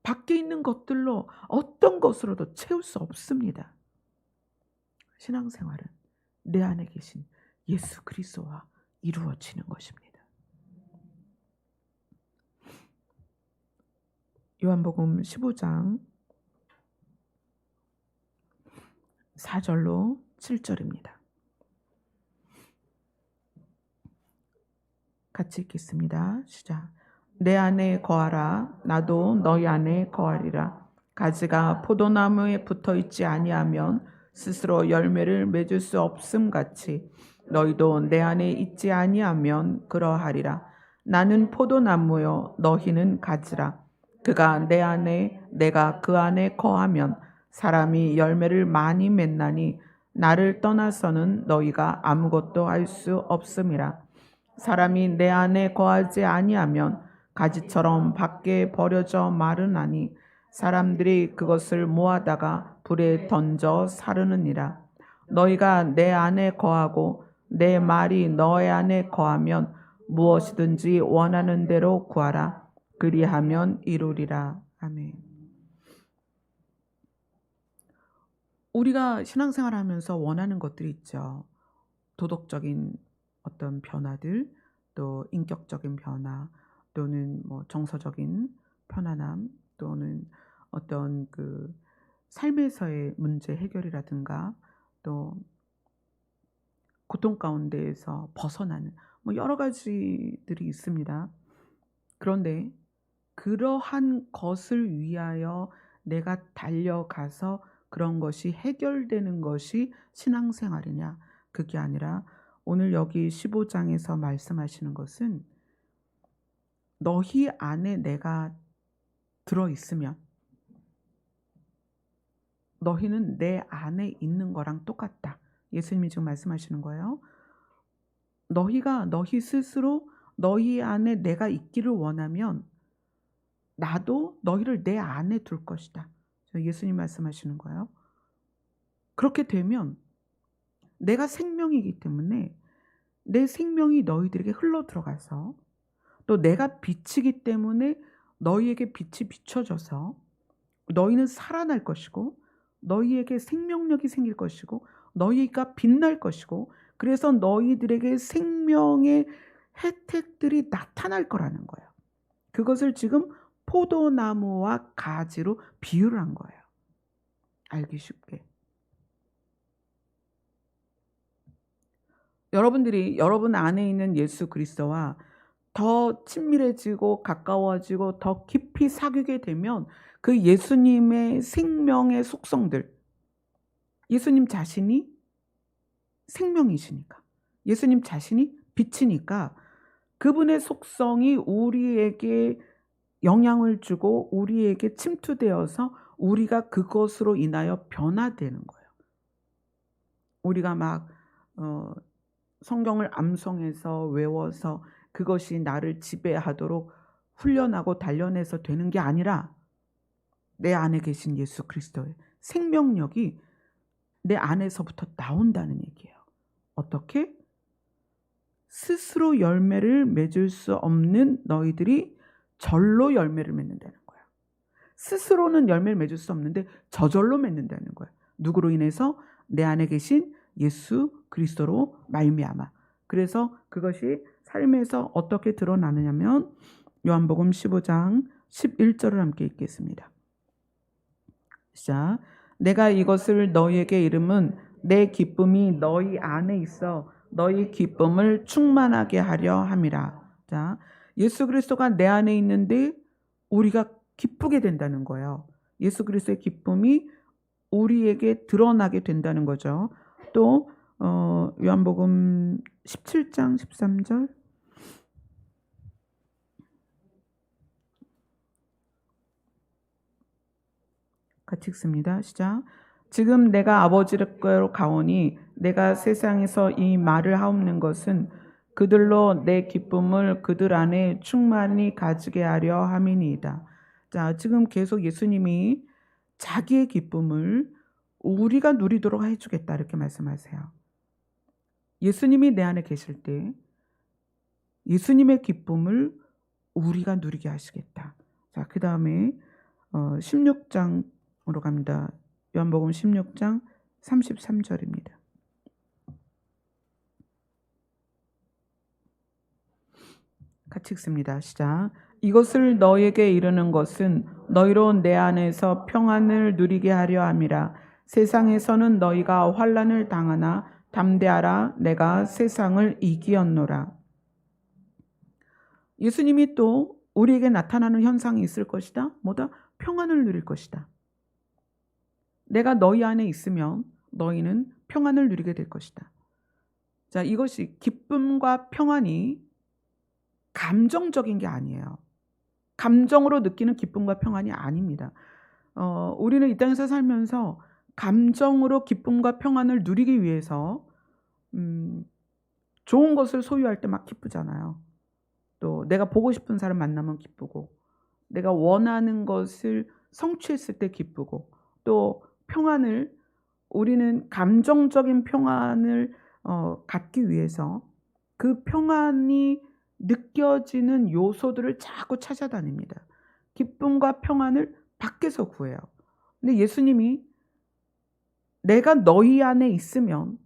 [SPEAKER 1] 밖에 있는 것들로 어떤 것으로도 채울 수 없습니다. 신앙생활은 내 안에 계신 예수 그리스도와 이루어지는 것입니다. 요한복음 15장 4절로 7절입니다. 같이 읽겠습니다. 시작. 내 안에 거하라. 나도 너희 안에 거하리라. 가지가 포도나무에 붙어 있지 아니하면 스스로 열매를 맺을 수 없음 같이 너희도 내 안에 있지 아니하면 그러하리라. 나는 포도나무요 너희는 가지라. 그가 내 안에 내가 그 안에 거하면 사람이 열매를 많이 맺나니 나를 떠나서는 너희가 아무것도 할 수 없음이라. 사람이 내 안에 거하지 아니하면 가지처럼 밖에 버려져 마르나니 사람들이 그것을 모아다가 불에 던져 사르느니라. 너희가 내 안에 거하고 내 말이 너희 안에 거하면 무엇이든지 원하는 대로 구하라. 그리하면 이루리라. 아멘. 우리가 신앙생활하면서 원하는 것들이 있죠. 도덕적인 어떤 변화들, 또 인격적인 변화, 또는 뭐 정서적인 편안함, 또는 어떤 그 삶에서의 문제 해결이라든가, 또 고통 가운데에서 벗어나는 뭐 여러 가지들이 있습니다. 그런데 그러한 것을 위하여 내가 달려가서 그런 것이 해결되는 것이 신앙생활이냐? 그게 아니라 오늘 여기 15장에서 말씀하시는 것은 너희 안에 내가 들어 있으면 너희는 내 안에 있는 거랑 똑같다. 예수님이 지금 말씀하시는 거예요. 너희가 너희 스스로 너희 안에 내가 있기를 원하면 나도 너희를 내 안에 둘 것이다. 예수님 말씀하시는 거예요. 그렇게 되면 내가 생명이기 때문에 내 생명이 너희들에게 흘러 들어가서, 또 내가 빛이기 때문에 너희에게 빛이 비춰져서 너희는 살아날 것이고, 너희에게 생명력이 생길 것이고, 너희가 빛날 것이고, 그래서 너희들에게 생명의 혜택들이 나타날 거라는 거예요. 그것을 지금 포도나무와 가지로 비유를 한 거예요. 알기 쉽게. 여러분들이 여러분 안에 있는 예수 그리스도와 더 친밀해지고 가까워지고 더 깊이 사귀게 되면 그 예수님의 생명의 속성들, 예수님 자신이 생명이시니까, 예수님 자신이 빛이니까 그분의 속성이 우리에게 영향을 주고 우리에게 침투되어서 우리가 그것으로 인하여 변화되는 거예요. 우리가 막 성경을 암송해서 외워서 그것이 나를 지배하도록 훈련하고 단련해서 되는 게 아니라 내 안에 계신 예수 그리스도의 생명력이 내 안에서부터 나온다는 얘기예요. 어떻게? 스스로 열매를 맺을 수 없는 너희들이 절로 열매를 맺는다는 거예요. 스스로는 열매를 맺을 수 없는데 저절로 맺는다는 거예요. 누구로 인해서? 내 안에 계신 예수 그리스도로 말미암아. 그래서 그것이 삶에서 어떻게 드러나느냐면 요한복음 15장 11절을 함께 읽겠습니다. 시작. 내가 이것을 너희에게 이름은 내 기쁨이 너희 안에 있어 너희 기쁨을 충만하게 하려 함이라. 자, 예수 그리스도가 내 안에 있는데 우리가 기쁘게 된다는 거예요. 예수 그리스도의 기쁨이 우리에게 드러나게 된다는 거죠. 또 요한복음 17장 13절 같이 읽습니다. 시작. 지금 내가 아버지께로 가오니 내가 세상에서 이 말을 하옵는 것은 그들로 내 기쁨을 그들 안에 충만히 가지게 하려 함이니이다. 자, 지금 계속 예수님이 자기의 기쁨을 우리가 누리도록 해주겠다 이렇게 말씀하세요. 예수님이 내 안에 계실 때 예수님의 기쁨을 우리가 누리게 하시겠다. 자, 그 다음에 16장으로 갑니다. 요한복음 16장 33절입니다. 같이 읽습니다. 시작. 이것을 너희에게 이르는 것은 너희로 내 안에서 평안을 누리게 하려 함이라. 세상에서는 너희가 환난을 당하나 담대하라. 내가 세상을 이기었노라. 예수님이 또 우리에게 나타나는 현상이 있을 것이다. 뭐다? 평안을 누릴 것이다. 내가 너희 안에 있으면 너희는 평안을 누리게 될 것이다. 자, 이것이 기쁨과 평안이 감정적인 게 아니에요. 감정으로 느끼는 기쁨과 평안이 아닙니다. 우리는 이 땅에서 살면서 감정으로 기쁨과 평안을 누리기 위해서 좋은 것을 소유할 때 막 기쁘잖아요. 또 내가 보고 싶은 사람 만나면 기쁘고, 내가 원하는 것을 성취했을 때 기쁘고, 또 평안을, 우리는 감정적인 평안을 갖기 위해서 그 평안이 느껴지는 요소들을 자꾸 찾아다닙니다. 기쁨과 평안을 밖에서 구해요. 근데 예수님이 내가 너희 안에 있으면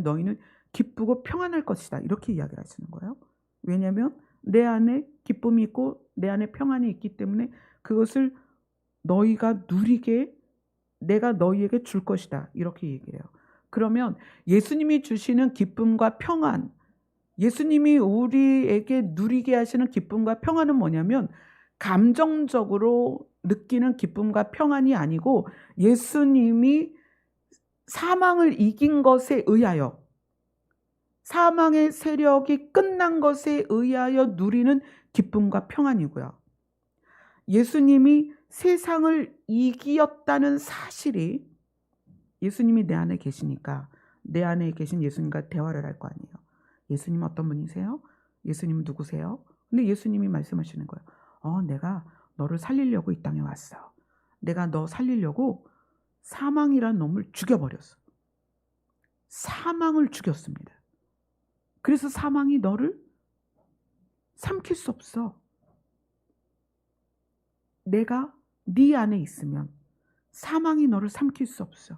[SPEAKER 1] 너희는 기쁘고 평안할 것이다, 이렇게 이야기를 하시는 거예요. 왜냐하면 내 안에 기쁨이 있고 내 안에 평안이 있기 때문에 그것을 너희가 누리게 내가 너희에게 줄 것이다, 이렇게 얘기해요. 그러면 예수님이 주시는 기쁨과 평안, 예수님이 우리에게 누리게 하시는 기쁨과 평안은 뭐냐면 감정적으로 느끼는 기쁨과 평안이 아니고 예수님이 사망을 이긴 것에 의하여, 사망의 세력이 끝난 것에 의하여 누리는 기쁨과 평안이고요. 예수님이 세상을 이기었다는 사실이, 예수님이 내 안에 계시니까 내 안에 계신 예수님과 대화를 할 거 아니에요. 예수님 어떤 분이세요? 예수님 누구세요? 근데 예수님이 말씀하시는 거예요. 내가 너를 살리려고 이 땅에 왔어. 내가 너 살리려고 사망이란 놈을 죽여버렸어. 사망을 죽였습니다. 그래서 사망이 너를 삼킬 수 없어. 내가 네 안에 있으면 사망이 너를 삼킬 수 없어.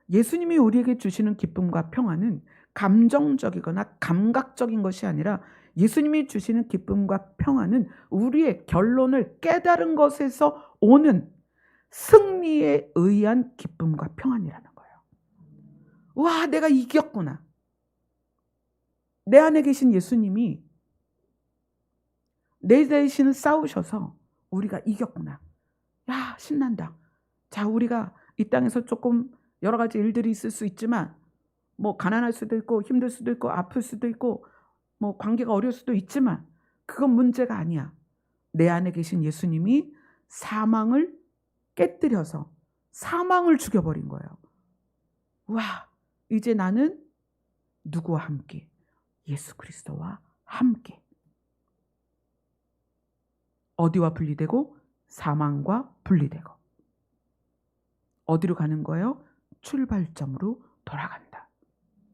[SPEAKER 1] 예수님이 우리에게 주시는 기쁨과 평안은 감정적이거나 감각적인 것이 아니라 예수님이 주시는 기쁨과 평안은 우리의 결론을 깨달은 것에서 오는 승리에 의한 기쁨과 평안이라는 거예요. 와, 내가 이겼구나. 내 안에 계신 예수님이 내 대신 싸우셔서 우리가 이겼구나. 야, 신난다. 자, 우리가 이 땅에서 조금 여러 가지 일들이 있을 수 있지만 뭐 가난할 수도 있고 힘들 수도 있고 아플 수도 있고 뭐 관계가 어려울 수도 있지만 그건 문제가 아니야. 내 안에 계신 예수님이 사망을 깨뜨려서 사망을 죽여버린 거예요. 와, 이제 나는 누구와 함께? 예수 그리스도와 함께. 어디와 분리되고? 사망과 분리되고. 어디로 가는 거예요? 출발점으로 돌아간다.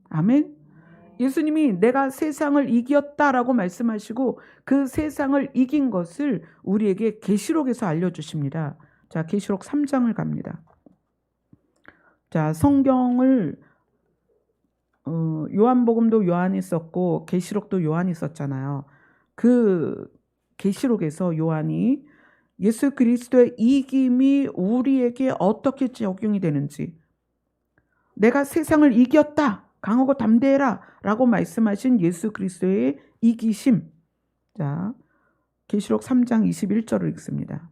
[SPEAKER 1] 아멘. 예수님이 내가 세상을 이겼다라고 말씀하시고 그 세상을 이긴 것을 우리에게 계시록에서 알려주십니다. 자, 계시록 3장을 갑니다. 자, 성경을 요한복음도 요한이 썼고 계시록도 요한이 썼잖아요. 그 계시록에서 요한이 예수 그리스도의 이김이 우리에게 어떻게 적용이 되는지, 내가 세상을 이겼다, 강하고 담대해라 라고 말씀하신 예수 그리스도의 이기심. 자, 계시록 3장 21절을 읽습니다.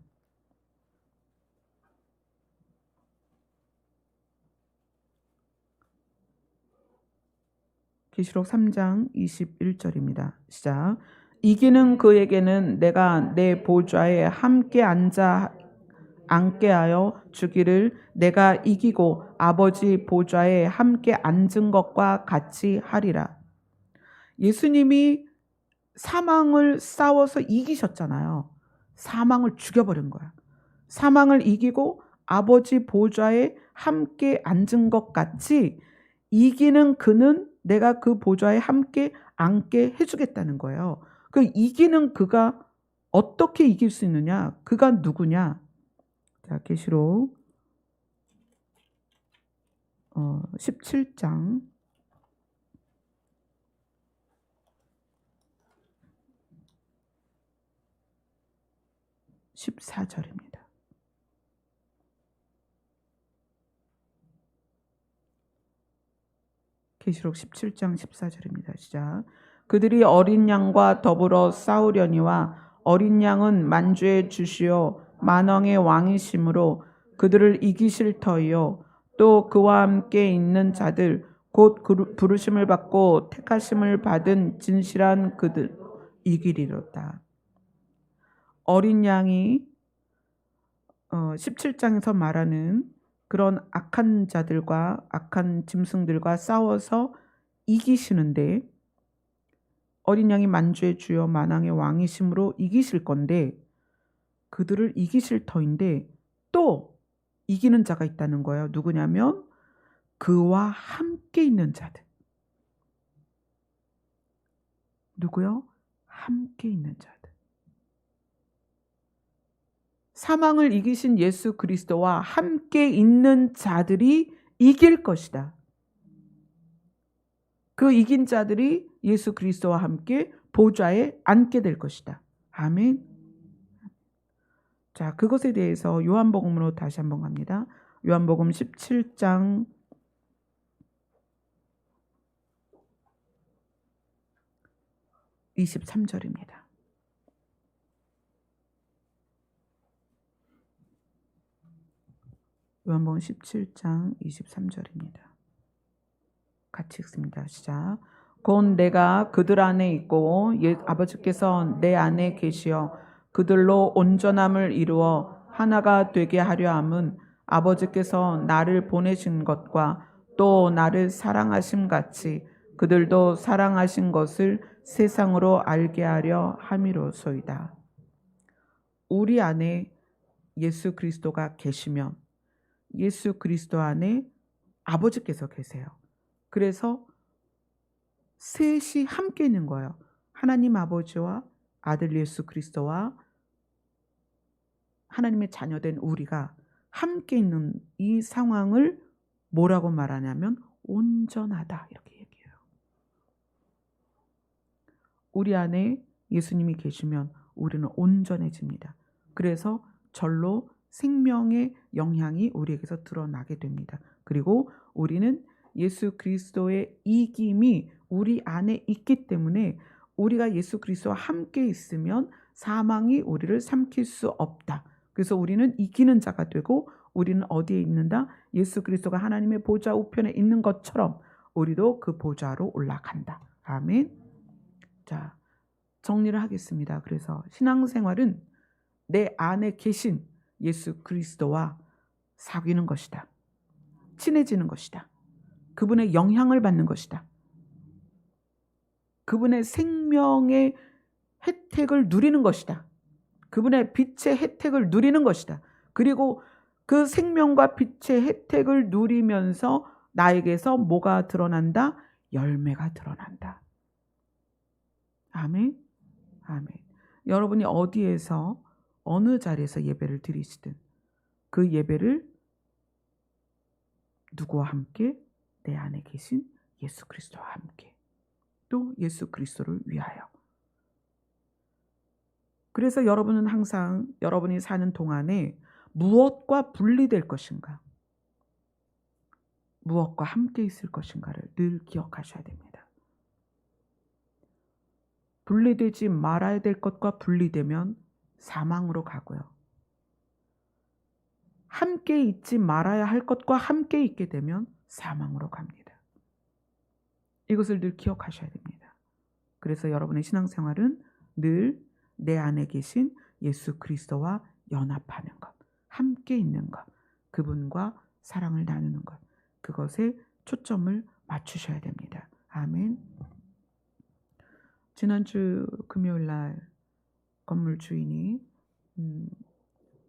[SPEAKER 1] 계시록 3장 21절입니다. 시작. 이기는 그에게는 내가 내 보좌에 함께 앉게 하여 주기를 내가 이기고 아버지 보좌에 함께 앉은 것과 같이 하리라. 예수님이 사망을 싸워서 이기셨잖아요. 사망을 죽여버린 거야. 사망을 이기고 아버지 보좌에 함께 앉은 것 같이 이기는 그는 내가 그 보좌에 함께 앉게 해주겠다는 거예요. 그 이기는 그가 어떻게 이길 수 있느냐? 그가 누구냐? 자, 계시록 17장 14절입니다. 계시록 17장 14절입니다. 시작. 그들이 어린 양과 더불어 싸우려니와 어린 양은 만주의 주시요 만왕의 왕이심으로 그들을 이기실 터이요 또 그와 함께 있는 자들 곧 부르심을 받고 택하심을 받은 진실한 그들 이기리로다. 어린 양이 17장에서 말하는 그런 악한 자들과 악한 짐승들과 싸워서 이기시는데, 어린 양이 만주의 주여 만왕의 왕이심으로 이기실 건데 그들을 이기실 터인데 또 이기는 자가 있다는 거예요. 누구냐면 그와 함께 있는 자들. 누구요? 함께 있는 자들. 사망을 이기신 예수 그리스도와 함께 있는 자들이 이길 것이다. 그 이긴 자들이 예수 그리스도와 함께 보좌에 앉게 될 것이다. 아멘. 자, 그것에 대해서 요한복음으로 다시 한번 갑니다. 요한복음 17장 23절입니다. 요한복음 17장 23절입니다. 같이 읽습니다. 시작. 곧 내가 그들 안에 있고 아버지께서 내 안에 계시어 그들로 온전함을 이루어 하나가 되게 하려 함은 아버지께서 나를 보내신 것과 또 나를 사랑하심 같이 그들도 사랑하신 것을 세상으로 알게 하려 함이로소이다. 우리 안에 예수 그리스도가 계시면 예수 그리스도 안에 아버지께서 계세요. 그래서 셋이 함께 있는 거예요. 하나님 아버지와 아들 예수 그리스도와 하나님의 자녀된 우리가 함께 있는 이 상황을 뭐라고 말하냐면 온전하다 이렇게 얘기해요. 우리 안에 예수님이 계시면 우리는 온전해집니다. 그래서 절로 생명의 영향이 우리에게서 드러나게 됩니다. 그리고 우리는 예수 그리스도의 이김이 우리 안에 있기 때문에 우리가 예수 그리스도와 함께 있으면 사망이 우리를 삼킬 수 없다. 그래서 우리는 이기는 자가 되고 우리는 어디에 있는다? 예수 그리스도가 하나님의 보좌 우편에 있는 것처럼 우리도 그 보좌로 올라간다. 아멘. 자, 정리를 하겠습니다. 그래서 신앙생활은 내 안에 계신 예수 그리스도와 사귀는 것이다. 친해지는 것이다. 그분의 영향을 받는 것이다. 그분의 생명의 혜택을 누리는 것이다. 그분의 빛의 혜택을 누리는 것이다. 그리고 그 생명과 빛의 혜택을 누리면서 나에게서 뭐가 드러난다? 열매가 드러난다. 아멘. 아멘. 여러분이 어디에서 어느 자리에서 예배를 드리시든 그 예배를 누구와 함께? 내 안에 계신 예수 그리스도와 함께. 또 예수 그리스도를 위하여. 그래서 여러분은 항상 여러분이 사는 동안에 무엇과 분리될 것인가? 무엇과 함께 있을 것인가를 늘 기억하셔야 됩니다. 분리되지 말아야 될 것과 분리되면 사망으로 가고요. 함께 있지 말아야 할 것과 함께 있게 되면 사망으로 갑니다. 이것을 늘 기억하셔야 됩니다. 그래서 여러분의 신앙생활은 늘 내 안에 계신 예수 그리스도와 연합하는 것, 함께 있는 것, 그분과 사랑을 나누는 것, 그것에 초점을 맞추셔야 됩니다. 아멘. 지난주 금요일날 건물 주인이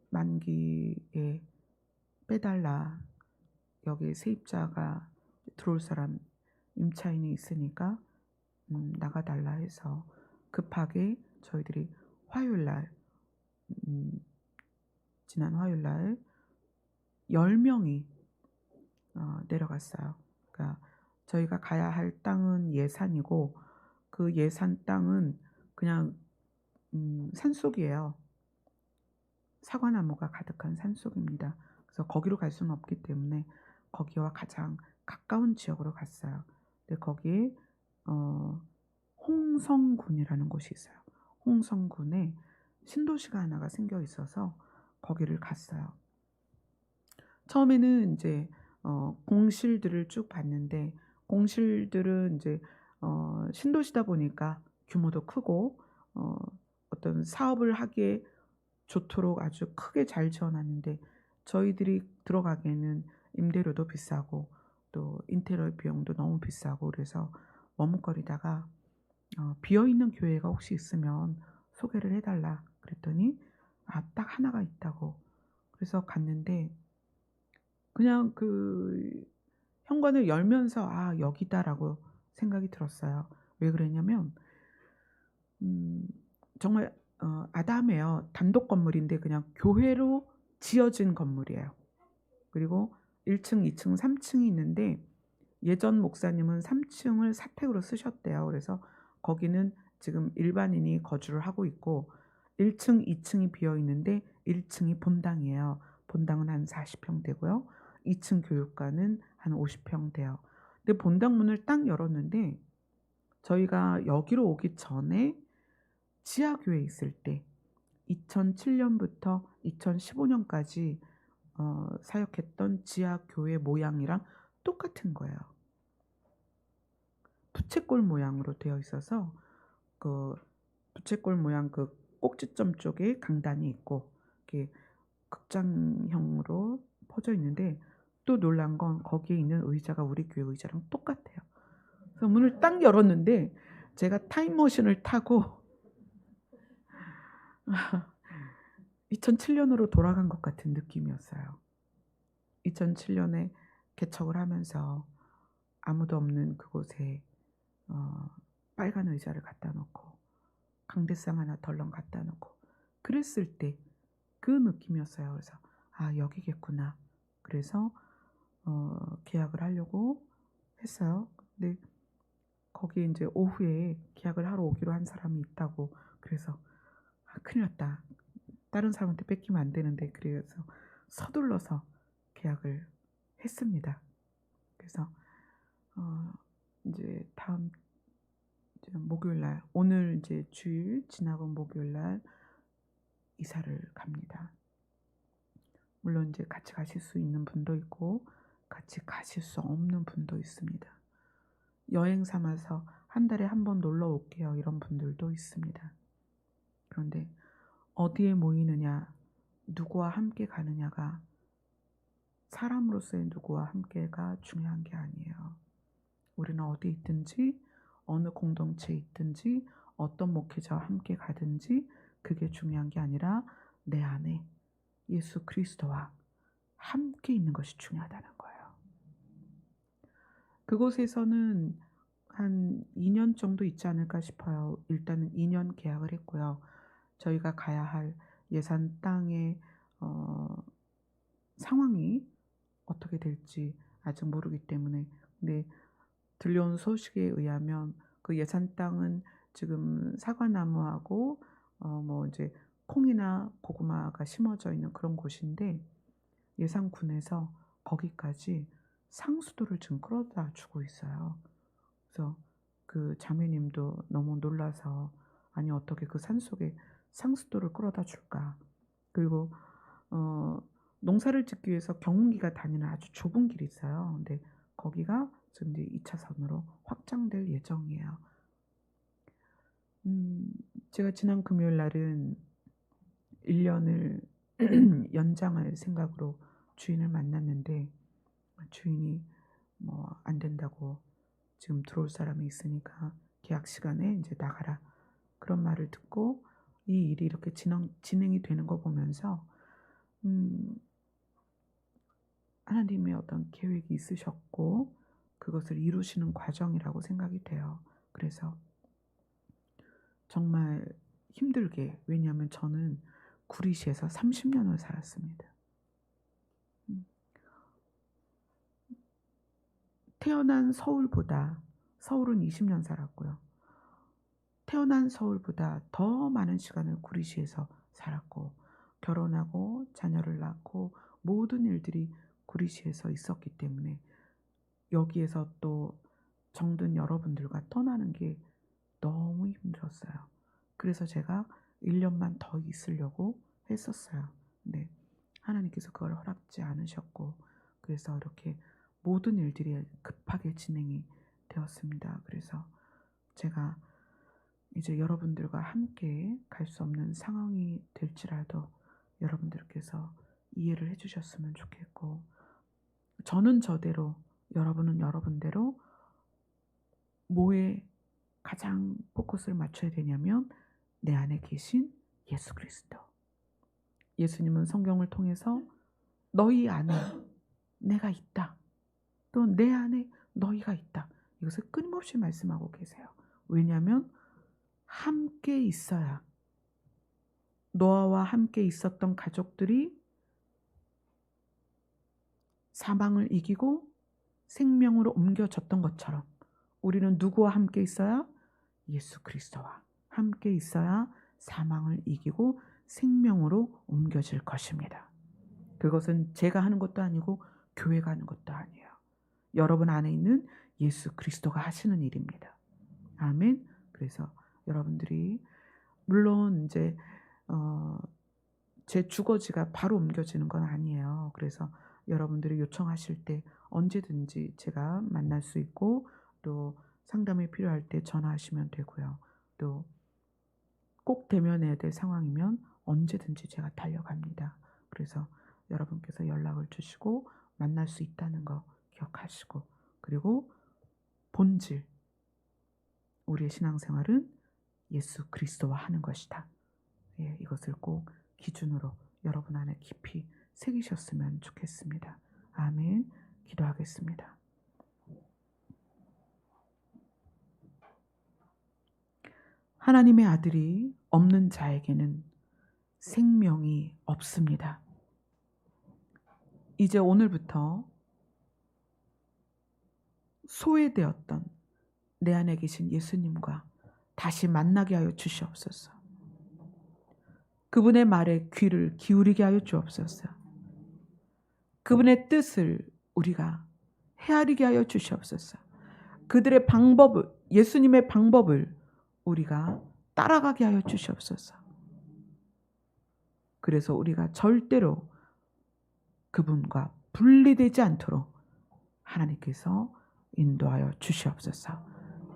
[SPEAKER 1] 만기에 빼달라, 여기 세입자가 들어올 사람 임차인이 있으니까 나가달라 해서 급하게 저희들이 화요일날 지난 화요일날 10명이 내려갔어요. 그러니까 저희가 가야 할 땅은 예산이고 그 예산 땅은 그냥 산속이에요. 사과나무가 가득한 산속입니다. 그래서 거기로 갈 수는 없기 때문에 거기와 가장 가까운 지역으로 갔어요. 근데 거기에 홍성군이라는 곳이 있어요. 홍성군에 신도시가 하나가 생겨 있어서 거기를 갔어요. 처음에는 이제 공실들을 쭉 봤는데 공실들은 이제 신도시다 보니까 규모도 크고 어떤 사업을 하기에 좋도록 아주 크게 잘 지어놨는데 저희들이 들어가기에는 임대료도 비싸고 또 인테리어 비용도 너무 비싸고 그래서 머뭇거리다가 비어있는 교회가 혹시 있으면 소개를 해달라 그랬더니 딱 하나가 있다고. 그래서 갔는데 그냥 그 현관을 열면서 여기다라고 생각이 들었어요. 왜 그랬냐면 정말 아담해요. 단독 건물인데 그냥 교회로 지어진 건물이에요. 그리고 1 층, 2 층, 3 층이 있는데 예전 목사님은 3 층을 사택으로 쓰셨대요. 그래서 거기는 지금 일반인이 거주를 하고 있고 1 층, 2 층이 비어 있는데 1 층이 본당이에요. 본당은 한 40평 되고요. 2층 교육관은 한 50평 돼요. 근데 본당 문을 딱 열었는데 저희가 여기로 오기 전에 지하 교회에 있을 때 2007 년부터 2015 년까지 사역했던 지하 교회 모양이랑 똑같은 거예요. 부채꼴 모양으로 되어 있어서 그 부채꼴 모양 그 꼭지점 쪽에 강단이 있고 이렇게 극장형으로 퍼져 있는데 또 놀란 건 거기에 있는 의자가 우리 교회 의자랑 똑같아요. 그래서 문을 딱 열었는데 제가 타임머신을 타고 2007 년으로 돌아간 것 같은 느낌이었어요. 2007 년에 개척을 하면서 아무도 없는 그곳에 어 빨간 의자를 갖다 놓고 강대상 하나 덜렁 갖다 놓고 그랬을 때 그 느낌이었어요. 그래서 '아 여기겠구나.' 그래서 계약을 하려고 했어요. 근데 거기에 인제 오후에 계약을 하러 오기로 한 사람이 있다고 그래서 '아 큰일 났다. 다른 사람한테 뺏기면 안 되는데.' 그래서 서둘러서 계약을 했습니다. 그래서 인제 다음 이제 목요일 날 오늘 인제 주일 지나고 목요일 날 이사를 갑니다. 물론 인제 같이 가실 수 있는 분도 있고 같이 가실 수 없는 분도 있습니다. 여행 삼아서 한 달에 한 번 놀러 올게요 이런 분들도 있습니다. 그런데 어디에 모이느냐, 누구와 함께 가느냐가 사람으로서의 누구와 함께가 중요한 게 아니에요. 우리는 어디 있든지 어느 공동체에 있든지 어떤 목회자와 함께 가든지 그게 중요한 게 아니라 내 안에 예수 그리스도와 함께 있는 것이 중요하다는 거예요. 그곳에서는 한 2년 정도 있지 않을까 싶어요. 일단은 2년 계약을 했고요. 저희가 가야 할 예산 땅의 어 상황이 어떻게 될지 아직 모르기 때문에 근데 들려온 소식에 의하면 그 예산 땅은 지금 사과나무하고 뭐 이제 콩이나 고구마가 심어져 있는 그런 곳인데 예산군에서 거기까지 상수도를 지금 끌어다 주고 있어요. 그래서 그 자매님도 너무 놀라서 '아니 어떻게 그 산속에 상수도를 끌어다 줄까?' 그리고 어 농사를 짓기 위해서 경운기가 다니는 아주 좁은 길이 있어요. 근데 거기가 지금 이제 2 차선으로 확장될 예정이에요. 음 제가 지난 금요일 날은 1 년을 연장할 생각으로 주인을 만났는데 주인이 뭐 "안 된다고 지금 들어올 사람이 있으니까 계약 시간에 인제 나가라." 그런 말을 듣고 이 일이 이렇게 진행이 되는 거 보면서 음 하나님의 어떤 계획이 있으셨고 그것을 이루시는 과정이라고 생각이 돼요. 그래서 정말 힘들게 왜냐하면 저는 구리시에서 30 년을 살았습니다. 음 태어난 서울보다 서울은 20년 살았고요. 태어난 서울보다 더 많은 시간을 구리시에서 살았고 결혼하고 자녀를 낳고 모든 일들이 구리시에서 있었기 때문에 여기에서 또 정든 여러분들과 떠나는 게 너무 힘들었어요. 그래서 제가 1 년만 더 있으려고 했었어요. 근데 하나님께서 그걸 허락지 않으셨고 그래서 이렇게 모든 일들이 급하게 진행이 되었습니다. 그래서 제가 이제 여러분들과 함께 갈 수 없는 상황이 될지라도 여러분들께서 이해를 해 주셨으면 좋겠고 저는 저대로 여러분은 여러분대로 뭐에 가장 포커스를 맞춰야 되냐면 내 안에 계신 예수 그리스도. 예수님은 성경을 통해서 "너희 안에 내가 있다." 또 "내 안에 너희가 있다." 이것을 끊임없이 말씀하고 계세요. 왜냐하면 함께 있어야 노아와 함께 있었던 가족들이 사망을 이기고 생명으로 옮겨졌던 것처럼 우리는 누구와 함께 있어야? 예수 그리스도와 함께 있어야 사망을 이기고 생명으로 옮겨질 것입니다. 그것은 제가 하는 것도 아니고 교회가 하는 것도 아니에요. 여러분 안에 있는 예수 그리스도가 하시는 일입니다. 아멘. 그래서 여러분들이 물론 이제 제 주거지가 바로 옮겨지는 건 아니에요. 그래서 여러분들이 요청하실 때 언제든지 제가 만날 수 있고 또 상담이 필요할 때 전화하시면 되고요. 또 꼭 대면해야 될 상황이면 언제든지 제가 달려갑니다. 그래서 여러분께서 연락을 주시고 만날 수 있다는 거 기억하시고, 그리고 본질, 우리의 신앙생활은 예수 그리스도와 하는 것이다. 예, 이것을 꼭 기준으로 여러분 안에 깊이 새기셨으면 좋겠습니다. 아멘. 기도하겠습니다. 하나님의 아들이 없는 자에게는 생명이 없습니다. 이제 오늘부터 소외되었던 내 안에 계신 예수님과 다시 만나게 하여 주시옵소서. 그분의 말에 귀를 기울이게 하여 주옵소서. 그분의 뜻을 우리가 헤아리게 하여 주시옵소서. 그들의 방법을, 예수님의 방법을 우리가 따라가게 하여 주시옵소서. 그래서 우리가 절대로 그분과 분리되지 않도록 하나님께서 인도하여 주시옵소서.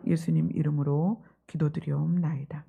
[SPEAKER 1] 예수님 이름으로 기도드리옵나이다.